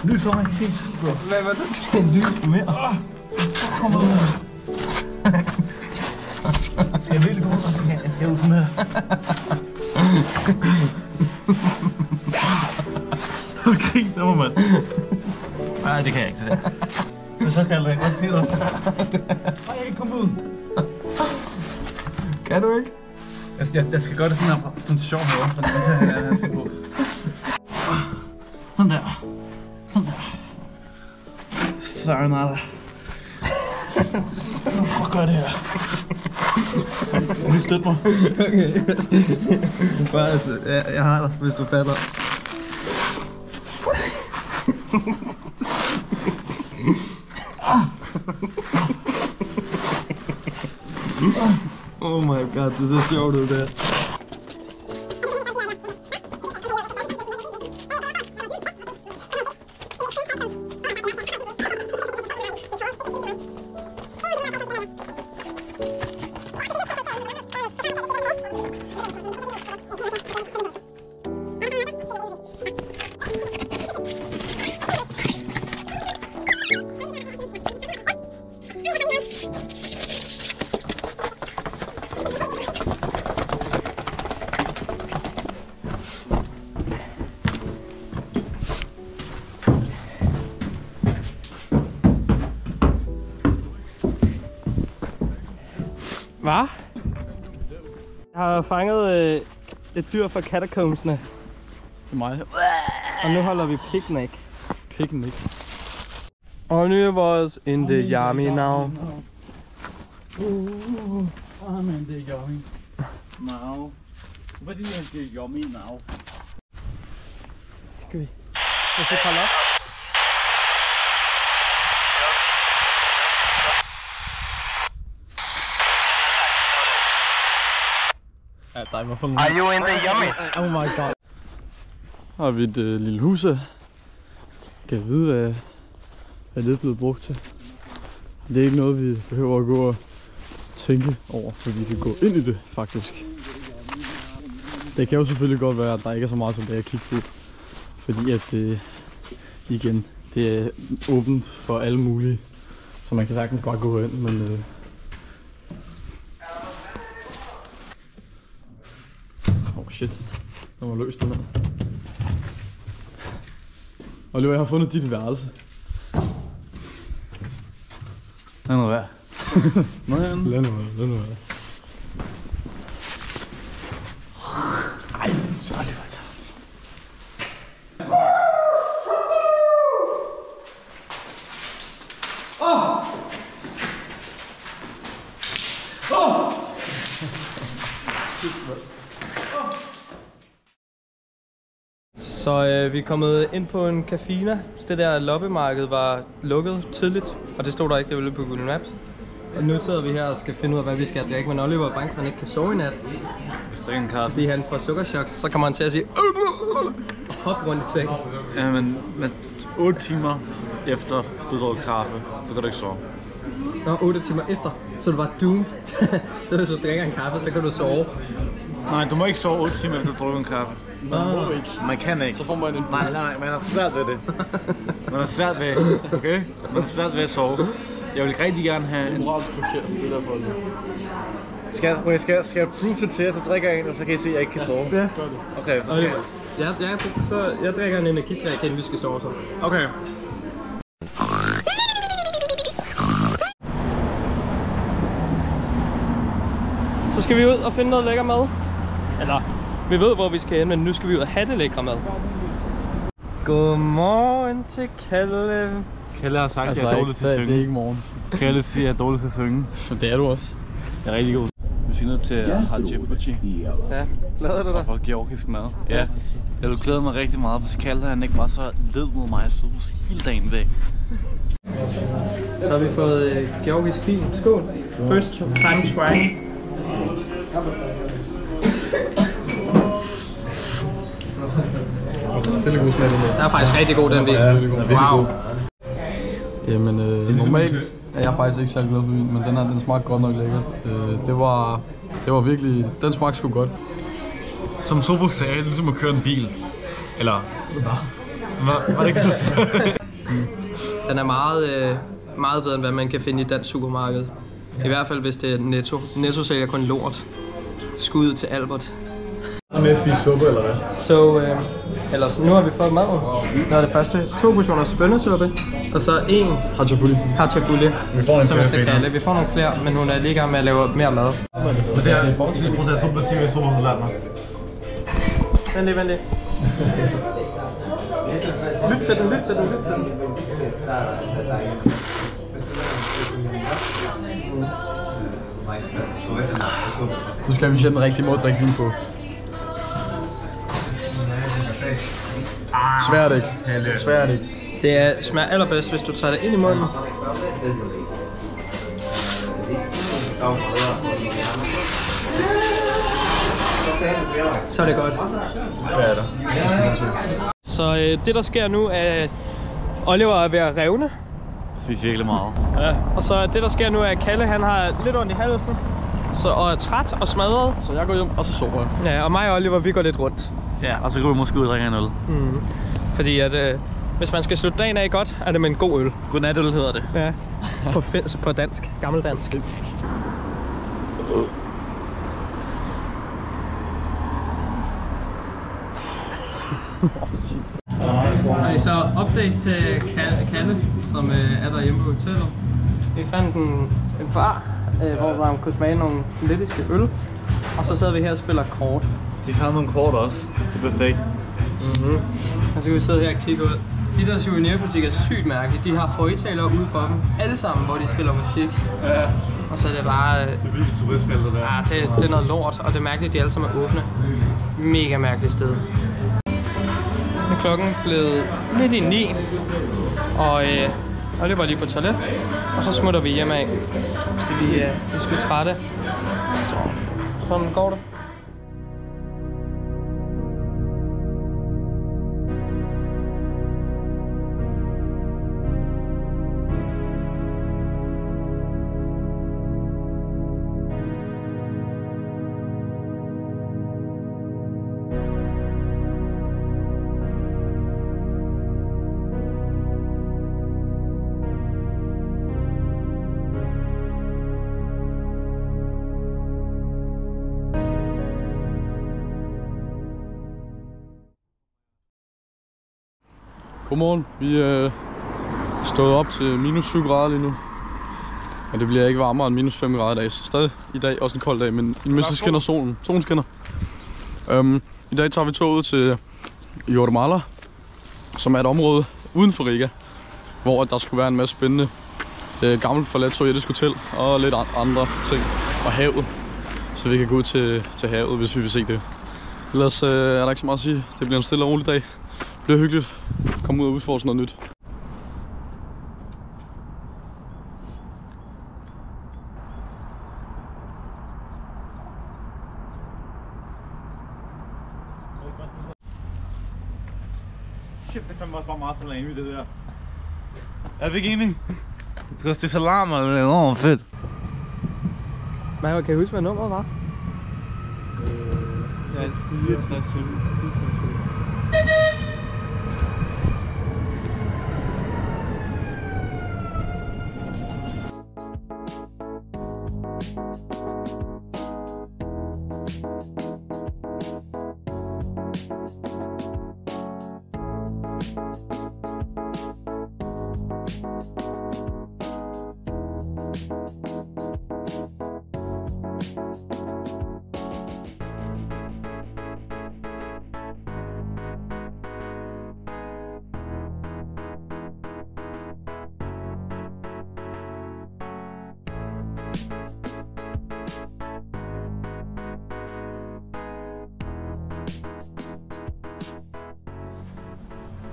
Lys for mig, jeg kan se en skid, bro. Hvad den skal en lys mere? Kom ud. Skal jeg virkelig gå ud? Ja, jeg skal ud sådan her. Okay, der må man. Nej, det kan jeg ikke, det der. Men så kan jeg godt se dig. Nej, jeg kan komme ud. Kan du ikke? Jeg skal gøre det sådan her, sådan sjovt her. Han skal gå. Sådan der. Sådan der. Sayonara. Nu får jeg gøre det her. Vil du støtte mig? Okay. Bare altså, jeg har dig, hvis du fatter. Oh my god, det er så sjovt ud der. Hvad? Jeg har fanget et dyr fra catacombsene. Det er mig. Og nu holder vi picnic. Picnic. Og nu er vores in the yummy now. I'm in the yummy now. Hvad er det, han siger yummy now? Skal vi? Hvis vi kolder op. Ja, der er i hvert fald Are you in the yummy? Oh my god. Her har vi et lille hus her. Kan jeg vide, hvad det er blevet brugt til. Det er ikke noget, vi behøver at gå og tænke over, for vi kan gå ind i det, faktisk. Det kan jo selvfølgelig godt være, at der ikke er så meget som det at kigge på. Fordi at igen, det er åbent for alle mulige. Så man kan sagtens bare gå ind, men shit, den var løst den her. Oliver, jeg har fundet dit værelse. Lad nu være. Lad nu være. Ej, så er det godt. Så vi er kommet ind på en cafina. Det der loppemarked var lukket tidligt, og det stod der ikke, det ville på Google Maps. Og nu sidder vi her og skal finde ud af, hvad vi skal drikke, men Oliver er bange for, at han ikke kan sove i nat. Fordi han får sukkerchok, så kommer han til at sige hop rundt i sengen. Ja, men 8 timer efter du drukket kaffe, så kan du ikke sove. Nå, 8 timer efter, så er du bare doomed. Så hvis du drikker en kaffe, så kan du sove. Nej, du må ikke sove 8 timer efter du drukker en kaffe. Man kan ikke. Så får man en... Nej, man har svært ved det. Man har svært ved, okay? Man har svært ved at sove. Jeg vil rigtig gerne have en... moralsk forkert, det er derfor. Skal jeg prove det til jer, så drikker jeg en, og så kan I se, at jeg ikke kan sove? Ja. Okay, så skal jeg drikker en energidrik, inden vi skal sove så. Okay. Så skal vi ud og finde noget lækker mad. Eller, vi ved hvor vi skal hen, men nu skal vi ud og have det lækre mad. Godmorgen til Kalle. Kalle har sagt, Altså, at jeg er dårlig til at synge. det er ikke morgen. Kalle siger, at jeg er dårlig til at synge. Men det er du også. Jeg er rigtig god. Vi skal ned til Hachibuchi Ja, glæder du og dig? få georgisk mad. Ja. Jeg vil glæde mig rigtig meget, hvis Kalle han ikke var så led mod mig og stod hele dagen væk. Så har vi fået georgisk vin. Skål. First time trying. Der er faktisk rigtig god den vin. Wow. Jamen, normalt er jeg faktisk ikke særlig glad for vin, men den smagte godt nok lækkert. Det var virkelig, den smagte sgu godt. Som Sofo sagde, ligesom at køre en bil. Eller, Var det godt? Den er meget bedre, end hvad man kan finde i dansk supermarked. I hvert fald, hvis det er Netto. Netto sælger kun lort. Skud til Albert. Og med at spise suppe, eller hvad? Ellers, nu har vi fået maden. Der er det første 2 portioner spønnesuppe, og så 1 hachabuli, som er til Kalle. Vi får nogle flere, men hun er lige i gang med at lave mere mad. Det er forholdsvis procent suppe til supersalat. Vent lige. Lyt til den. Nu skal vi sætte den rigtige måde at drikke vin på. Svært ikke. Det smager allerbedst, hvis du tager det ind i munden. Så er det godt. Så det der sker nu er, Oliver er ved at revne. Jeg spiser virkelig meget. Ja. Og så det der sker nu er, at Kalle han har lidt ondt i halsen. Og er træt og smadret. Så jeg går hjem, og så sover jeg. Ja, og mig og Oliver, vi går lidt rundt. Ja, og så kan vi måske ud og drikke en øl. Fordi at, hvis man skal slutte dagen af godt, er det med en god øl. Godnatøl hedder det. Ja, på dansk. Gammeldansk. Så update til Kalle, som er derhjemme på hotellet. Vi fandt en bar, hvor man kunne smage nogle lettiske øl. Og så sidder vi her og spiller kort. De har nogle kort også. Det er perfekt. Og så kan vi sidde her og kigge ud. De der souvenirbutikker er sygt mærkelige. De har højtalere ude for dem. Alle sammen, hvor de spiller musik. Ja. Og så er det bare... Det er virkelig turistfeltet der. Ja, det er noget lort, og det er mærkeligt, at de alle sammen er åbne. Mega mærkeligt sted. Nu er klokken blevet lidt i 9. Og Oliver lige på toilet. Og så smutter vi hjem af. Fordi vi er sgu trætte. Så sådan går det. Godmorgen. Vi er stået op til minus 7 grader lige nu. Og det bliver ikke varmere end minus 5 grader i dag. Så stadig i dag også en kold dag, men i det mindste skinner solen. Solen skinner. I dag tager vi toget til Jormala, som er et område uden for Riga, hvor der skulle være en masse spændende gammelt forladt sovjetisk hotel og lidt andre ting. Og havet, så vi kan gå ud til havet, hvis vi vil se det. Ellers er der ikke så meget at sige. Det bliver en stille og rolig dag. Det bliver hyggeligt. Komme ud og udforske noget nyt. Shit, det fandme også bare meget salami det der. Er vi ikke enige? Det er salami, det er enormt fedt. Kan I huske, hvad nummeret var? Ja, 64.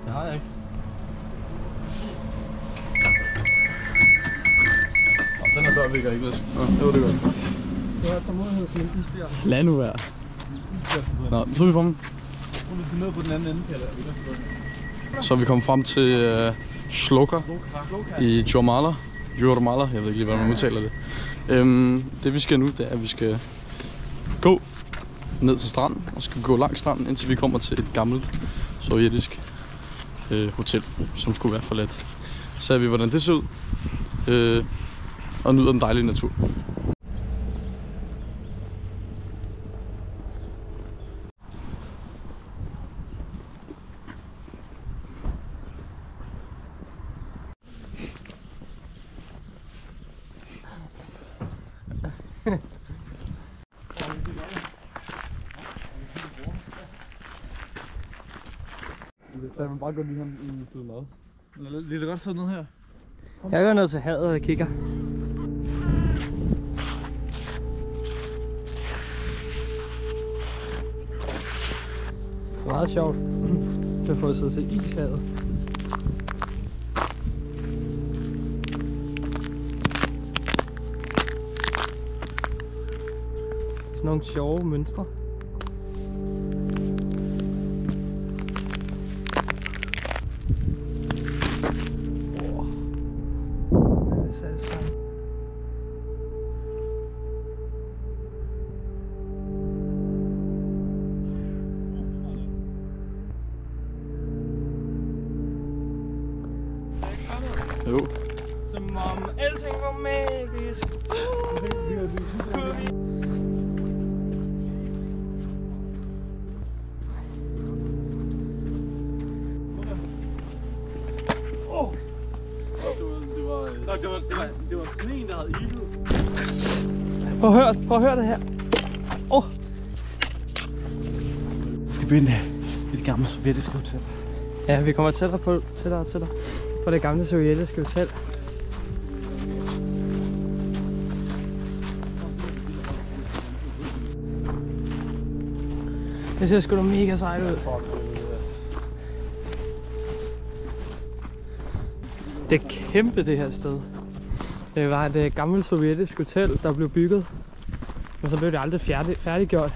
Det har jeg ikke. Den her dør virker ikke lidt. Det var det godt. Jeg har tålmodighed som en isbjerg. Lad nu være. Nå, så er vi fremme. Ned på den anden ende, Så er vi kommet frem til Shloka i Jormala. Jeg ved ikke lige, hvordan man udtaler det. Det vi skal nu, det er, at vi skal gå ned til stranden, og skal gå langs stranden, indtil vi kommer til et gammelt sovjetisk hotel, som skulle være forladt. Så ser vi, hvordan det ser ud, og nyder den dejlige natur. Så jeg vil bare gå lige hen i stedet mad. Lige godt sidde ned her. Jeg går ned til havet og kigger. Det er meget sjovt. Jeg får sidde og se ishavet. Sådan nogle sjove mønstre. Jo. Som om alting var magisk. Det var sneen, der havde ilet. Prøv at høre det her. Skal vi ind i det gamle sovjetiske hotel? Ja, vi kommer tættere på det gamle sovjetiske hotel. Det ser sgu da mega sejt ud. Det er kæmpe, det her sted. Det var et gammelt sovjetisk hotel, der blev bygget, men så blev det aldrig færdiggjort.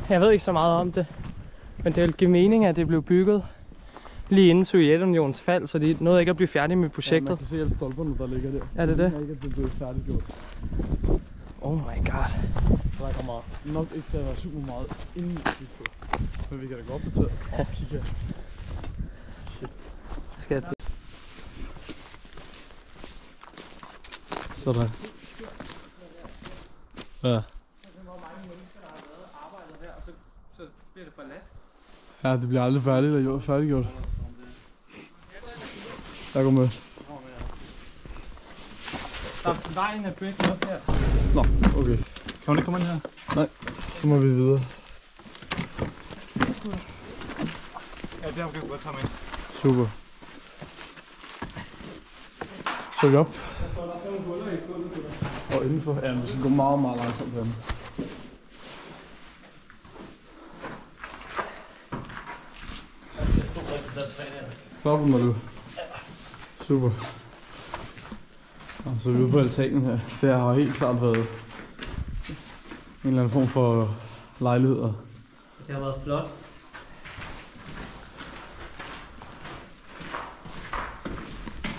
Jeg ved ikke så meget om det, men det vil give mening, at det blev bygget lige inden Sovjetunionens fald, så de nåede ikke at blive færdige med projektet. Ja, man kan se alle stolperne, der ligger der. Er det det? Jeg ikke, at det blev færdiggjort. Oh my god. Så der kommer nok ikke til at være super meget inden vi kigger på. Men vi kan da gå op på taget og kigge her. Shit. Skal jeg... Sådan. Ja. Ja, det bliver aldrig færdiggjort. Jeg går med. Vejen er bygget op her. Nå, okay. Kan hun ikke komme ind her? Nej, så må vi videre. Ja, der kan vi godt komme ind. Super. Så er vi op. Og indenfor, ja, vi skal gå meget, meget langsomt herinde. Klapper mig du. Super. Og så er vi ude på altanen her. Det har helt klart været en eller anden form for lejligheder. Det har været flot.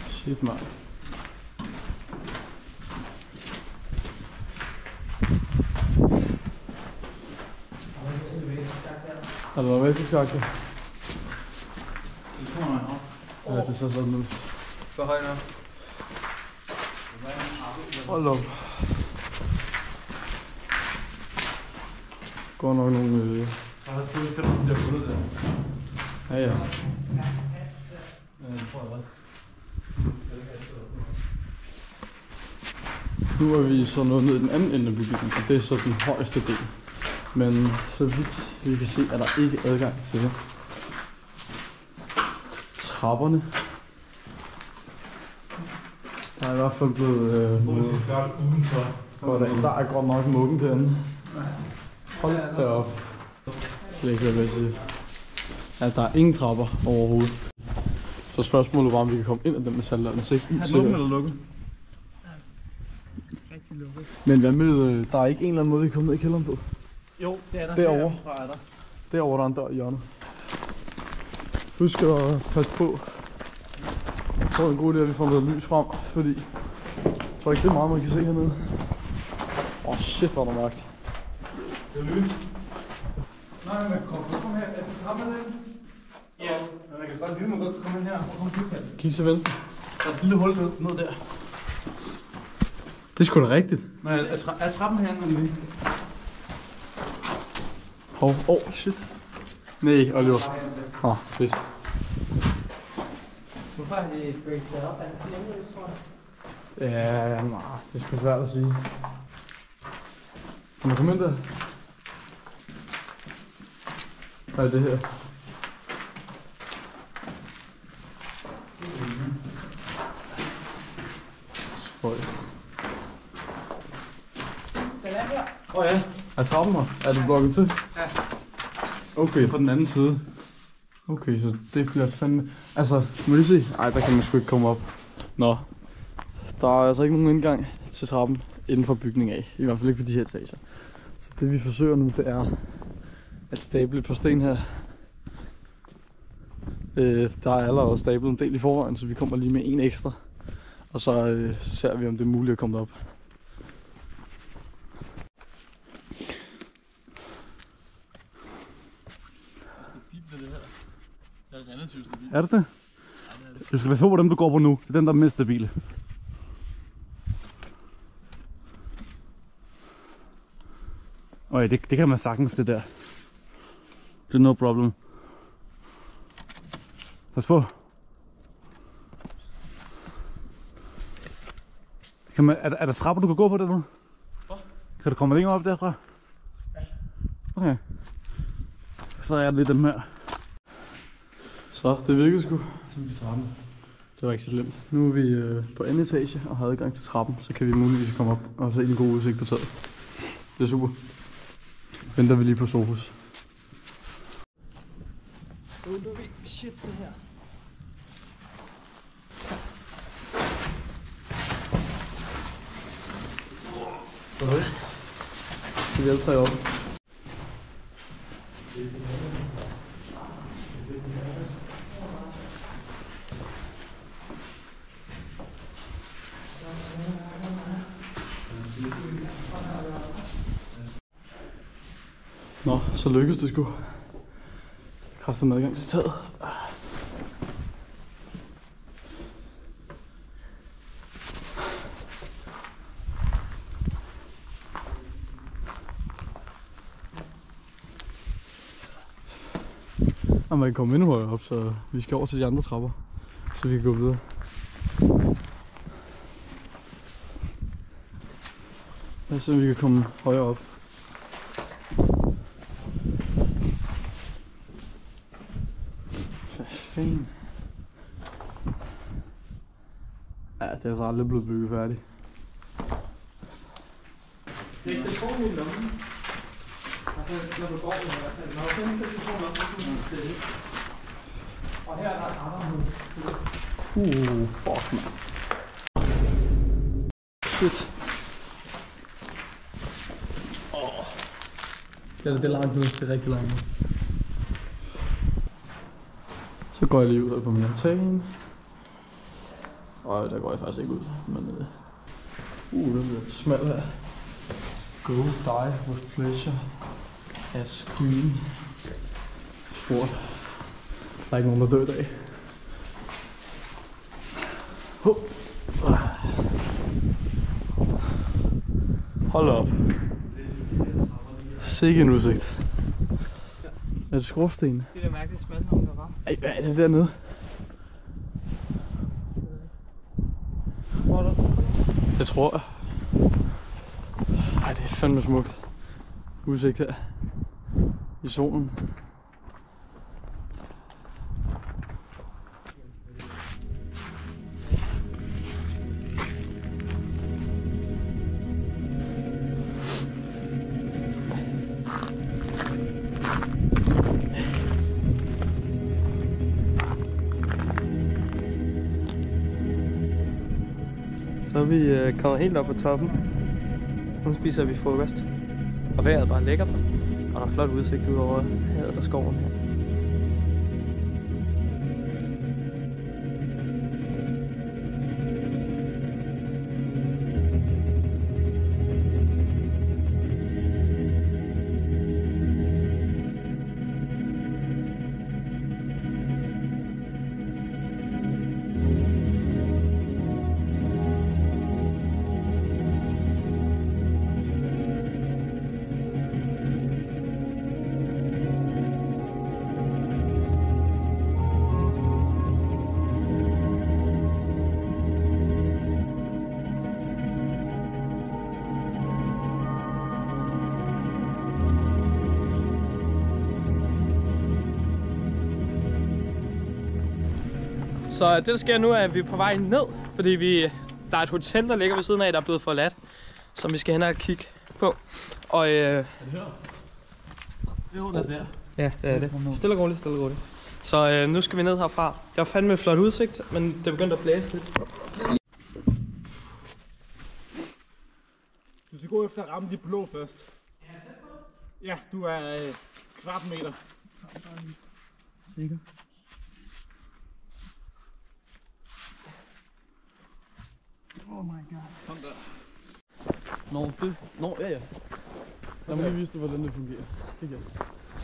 Shit, man. Er der noget væseskakse? Ja, det ser sådan ud. For højt nok. Hold op. Går nok nogle... Jeg har selvfølgelig 15 der ude der. Ja, ja. Ja, det tror jeg godt. Nu er vi så nået ned i den anden ende af bygningen, og det er så den højeste del. Men så vidt vi kan se, er der ikke adgang til trapperne. Der er i hvert fald blevet der er godt nok muggen derinde. Hold da op. Slet ikke hvad jeg vil sige. Ja, der er ingen trapper overhovedet. Så spørgsmålet var, om vi kan komme ind ad den med saltlandet, så ikke ud til... Er den eller lukket? Men hvad med, der er ikke en eller anden måde, vi kan komme ned i kælderen på? Jo, det er der. Derovre. Derovre der er en dør i hjørnet. Husk at passe på. Jeg tror, det er en god idé, at vi får noget lys frem, fordi jeg tror ikke, det er meget, man kan se hernede. Shit, hvor er der mørkt. Det er lys. Nej, men kom her. Er det trappen derinde? Ja. Man kan godt vide, man godt kan komme ind her og komme kigge. Kig til venstre. Der er et lille hul ned der. Det er sgu da rigtigt. Men er trappen herinde, eller Shit. Nej, Oliver. Fedt. Hvorfor har de breaket op? Er det sådan noget, tror jeg? Ja, det er sgu svært at sige. Kan man komme ind der? Hvad er det her? Spøjst. Den er her. ja. Er trappen her? Er det blokket til? Ja. Okay. På den anden side. Okay, så det bliver fandme... Altså, må du se? Ej, der kan man sgu ikke komme op. Nå. Der er altså ikke nogen indgang til trappen inden for bygningen af. I hvert fald ikke på de her etager. Så det vi forsøger nu, det er at stable et par sten her. Der er allerede stablet en del i forvejen, så vi kommer lige med en ekstra. Og så ser vi, om det er muligt at komme derop. Er det det? Jeg skal passe på, dem du går på nu. Det er den, der er mest stabile. Det kan man sagtens, det der. Det er no problem. Pas på. Er der trapper, du kan gå på det nu? Kan du komme længere op derfra? Ja. Okay. Så er jeg lidt dem her. Så, det virkede sgu. Det var ikke så slemt. Nu er vi på anden etage og har adgang til trappen, så kan vi muligvis komme op og se en god udsigt på taget. Det er super. Venter vi lige på Sofus. Shit, det her. Så højt. Så vi alle tre op. Nå, så lykkedes det sgu. Kræfter med adgang til taget. Og man kan komme endnu højere op, så vi skal over til de andre trapper, så vi kan gå videre. Lad os se, om vi kan komme højere op. Hvad fanden? Ja, det er altså aldrig blevet bygget færdigt. Det er ikke telefonen i lommen. Når du går i hvert fald. Når du finder telefonen op, så skal du stille. Og her er der et anderhus. Fuck, man. Shit. Det er langt nu, det er rigtig langt nu. Så går jeg lige ud på min altan. Og der går jeg faktisk ikke ud, men det bliver smalt her. Go, die with pleasure, as queen. Sport. Der er ikke nogen, der dør i dag. Hold op. Sikke en udsigt. Er det skorsten? Det er da mærkeligt smalt, nogen der var. Ej, hvad er det dernede? Tror du? Det tror jeg. Ej, det er fandme smukt. Udsigt her. I solen. Så er vi kommet helt op på toppen. Nu spiser vi frokost. Og vejret er bare lækkert. Og der er flot udsigt ud over havet og skoven her. Så det der sker nu er, at vi er på vej ned, fordi der er et hotel, der ligger ved siden af, der er blevet forladt, som vi skal hen og kigge på. Og er det her? Jo, det er der. Ja, det er det. Stille og roligt, stille og roligt. Så nu skal vi ned herfra. Det var fandme flot udsigt, men det begyndte at blæse lidt. Du skal gå efter at ramme de blå først. Ja, du er kvadratmeter. Sikker. Oh my god. Kom der. Nå, ja. Lad mig lige vise dig, hvordan det fungerer.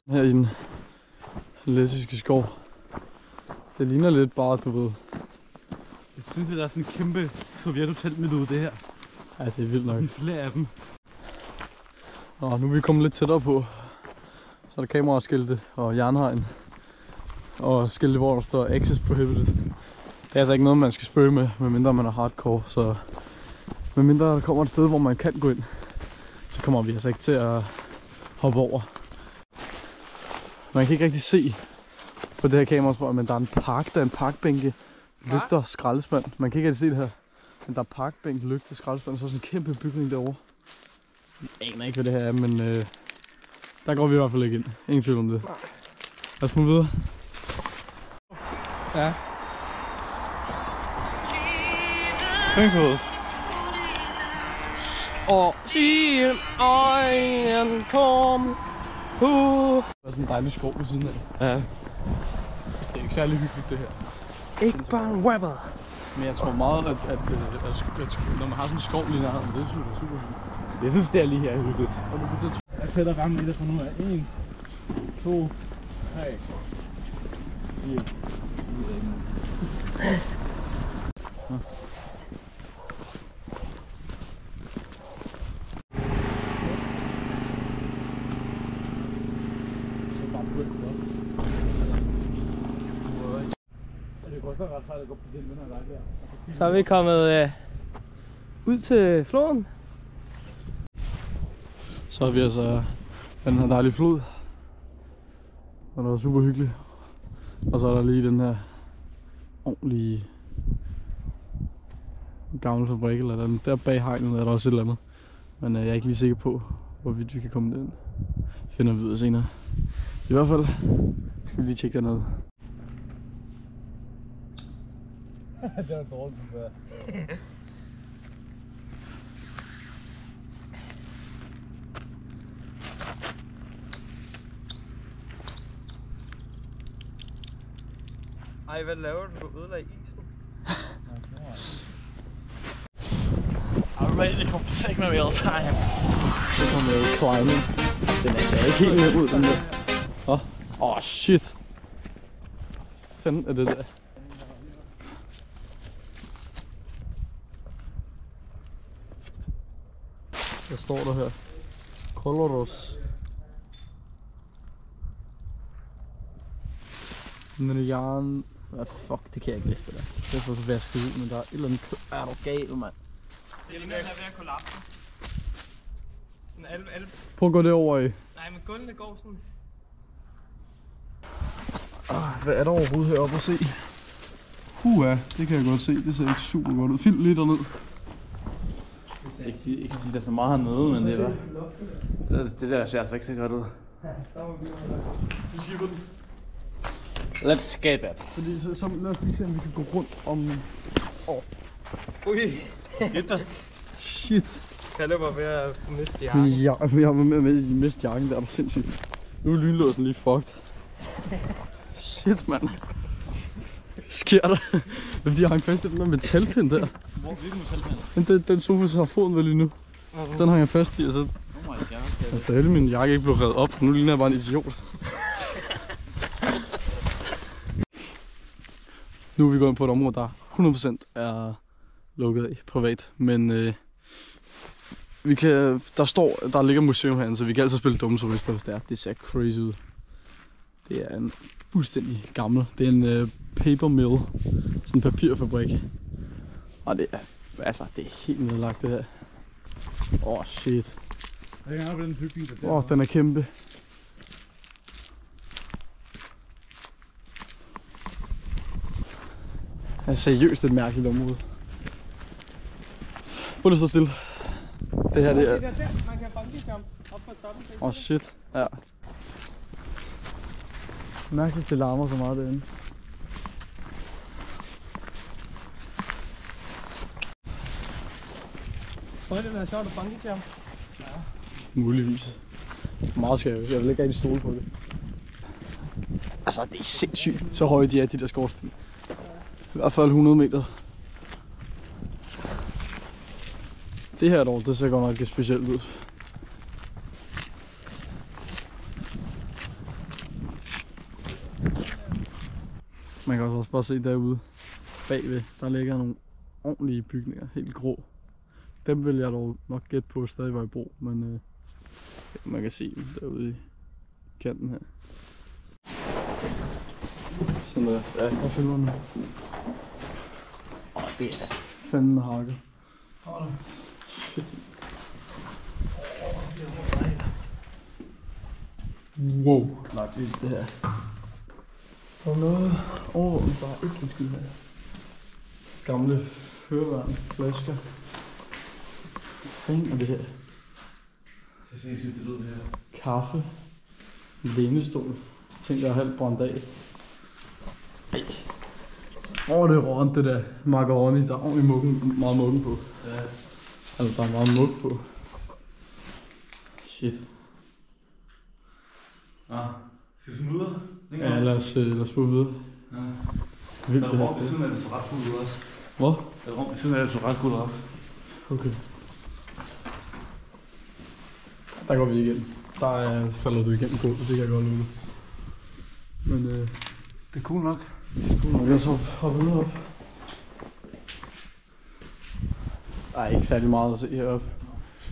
Her i den læssiske skov. Det ligner lidt bare, du ved. Jeg synes, det er sådan en kæmpe sovjethotel midt ude det her. Ja, det er vildt nok. Sådan flere af dem. Nå, nu er vi kommet lidt tættere på. Så er der kameraskilte og jernhegn. Og skilte, hvor der står Access Prohibited. Det er altså ikke noget, man skal spøge med, medmindre man er hardcore. Så medmindre der kommer et sted, hvor man kan gå ind, så kommer vi altså ikke til at hoppe over. Man kan ikke rigtig se på det her kamera, men der er en park, der er en parkbænke, lygter, skraldespand. Man kan ikke rigtig se det her. Men der er parkbænk, lygter, skraldespand, og så er sådan en kæmpe bygning derovre. Jeg aner ikke, hvad det her er, men der går vi i hvert fald ikke ind. Ingen tvivl om det. Lad os smutte videre. Ja. Frankfurt. Og sin øjne kom på. Der er sådan en dejlig skov ved siden af. Ja. Det er ikke særlig hyggeligt det her. Ikke bare en rapper. Men jeg tror meget, at når man har sådan en skov lige nærheden, det er super hyggeligt. Jeg synes, det er lige her hyggeligt. Jeg kan da ramme lidt fra nu af. 1, 2, 3, 4. Så er vi kommet ud til floden. Så er vi altså den her dejlige flod. Og det var super hyggeligt. Og så er der lige den her ordentlige gamle fabrik, eller der bag hegnet er der også et eller andet. Men jeg er ikke lige sikker på, hvorvidt vi kan komme ind. Finder vi ud af senere. I hvert fald skal vi lige tjekke dernede. Det var dårligt, det der. Ej, hvad laver du? Du ødelagde isen. I'm ready to take my real time. Så kommer jeg jo climbing. Den er altså ikke helt med ud, den der. Åh, shit. Fanden er det der? Hvad står der her? Coloros. Nyan. Hvad fuck, det kan jeg ikke læse det der. Det er for at vaske ud, men der er et eller andet. Er du gal, mand? Det er lige ved at kollapse. Sådan alle... Prøv at gå derover i. Nej, men gulvene går sådan... Hvad er der overhovedet heroppe at se? Det kan jeg godt se. Det ser ikke super godt ud. Film lige derned. Ikke sige, der er så meget hernede, men det er det der ser altså ikke så godt ud. Let's get it. Fordi så lad os lige se, om vi kan gå rundt om... Ui! Shit. Jeg løber ved at miste jakken. Ja, jeg var med at miste jakken, der er sindssygt. Nu er lynlåsen lige fucked. Shit, mand. Sker der? Det er fordi, jeg hang fast i den der metalpind der. Hvilken metalpind? Den sofa, så har foden vel lige nu. Den hang jeg fast i, og så... Oh my god. Da hele min jakke ikke blev revet op, nu ligner jeg bare en idiot. Nu er vi gået ind på et område, der 100% er lukket af privat, men vi kan, der ligger museum herinde, så vi kan altid spille dumme turister, hvis det er. Det ser crazy ud. Det er en fuldstændig gammel. Det er en paper mill, sådan en papirfabrik. Og det er, altså, det er helt nedlagt det her. Shit. Den er kæmpe. er seriøst et mærkeligt område. Prøv lige så stille. Det her, det er... Man kan bungee jump op på toppen. Åh, shit. Ja. Mærkeligt, det larmer så meget derinde. Prøv det være sjovt at bungee jump. Ja. Muligvis. Meget skævt. Jeg vil ikke rigtig stole på det. Altså, det er sindssygt. Så høje de er, de der skorsten. I hvert fald 100 meter. Det her dog, det ser godt nok ikke specielt ud. Man kan også bare se derude bagved, der ligger nogle ordentlige bygninger, helt grå. Dem vil jeg dog nok gætte på stadig var i brug, men man kan se dem derude i kanten her. Sådan der. Ja, jeg filmer den. Det er fandme hakket. Wow. Nej, det her. Der er noget overvågning, der er ikke en skid her. Gamle føreværn, flasker. Hvad fanden er det her? Det ser sindssygt ud, det her. Kaffe. Lænestol. Ting, der er halvt brændt af. Det er rådent, det der macaroni. Der er ordentligt meget muggen på. Ja. Altså, der er meget mugg på. Shit. Skal vi smide videre? Ja, lad os gå videre. Ja. Vildt der det er her rum ved sted. siden af det, så ret cool ud også. Hvad? Der er rum ved siden af det, så ret cool også. Okay. Der går vi igen. Der falder du igennem gulvet, det kan jeg godt lide. Men det er cool nok. Cool nok, så hoppe videre op. Der er ikke særlig meget at se heroppe.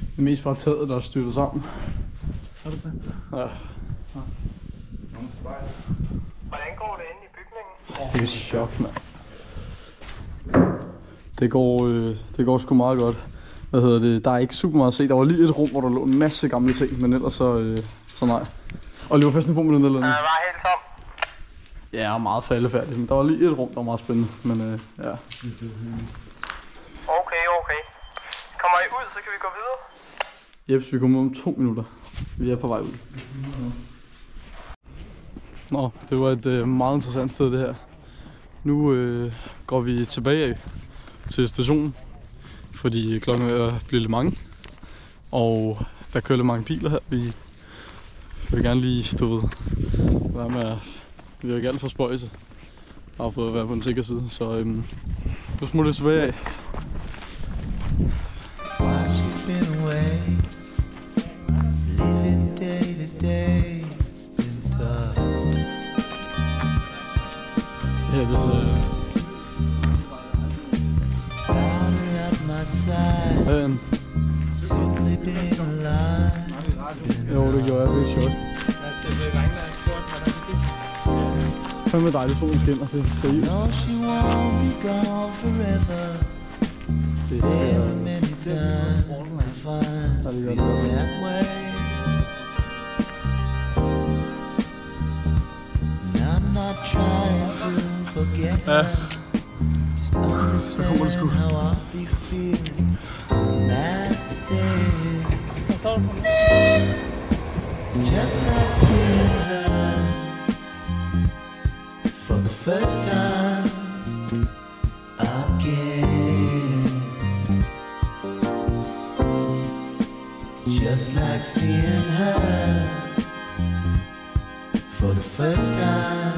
Det er mest bare taget, der er styrtet sammen. Er det det? Ja. Hvordan går det inde i bygningen? Det er chok, mand. Det går sgu meget godt. Hvad hedder det? Der er ikke super meget at se. Der var lige et rum, hvor der lå en masse gamle ting, men ellers så nej. Og lige var passende på med den der lande. Det var helt tom. Ja, meget faldefærdigt, men der var lige et rum, der var meget spændende, men ja. Okay. Kommer I ud, så kan vi gå videre? Jeps, vi kommer om 2 minutter. Vi er på vej ud. Nå, det var et meget interessant sted det her. Nu går vi tilbage til stationen, fordi klokken er blevet lidt mange. Og der kører lidt mange biler her. Vi vil gerne lige, du ved, være med, vi vil gerne få spøjse. Og prøve at være på den sikre side, så nu smutter vi tilbage af. Ja, det er jo, det gjorde jeg, det er sjovt. Fandme dejligt, solen skinner, det er seriøst. Det ja, så kommer det sgu. Just like seeing her for the first time again. It's just like seeing her for the first time.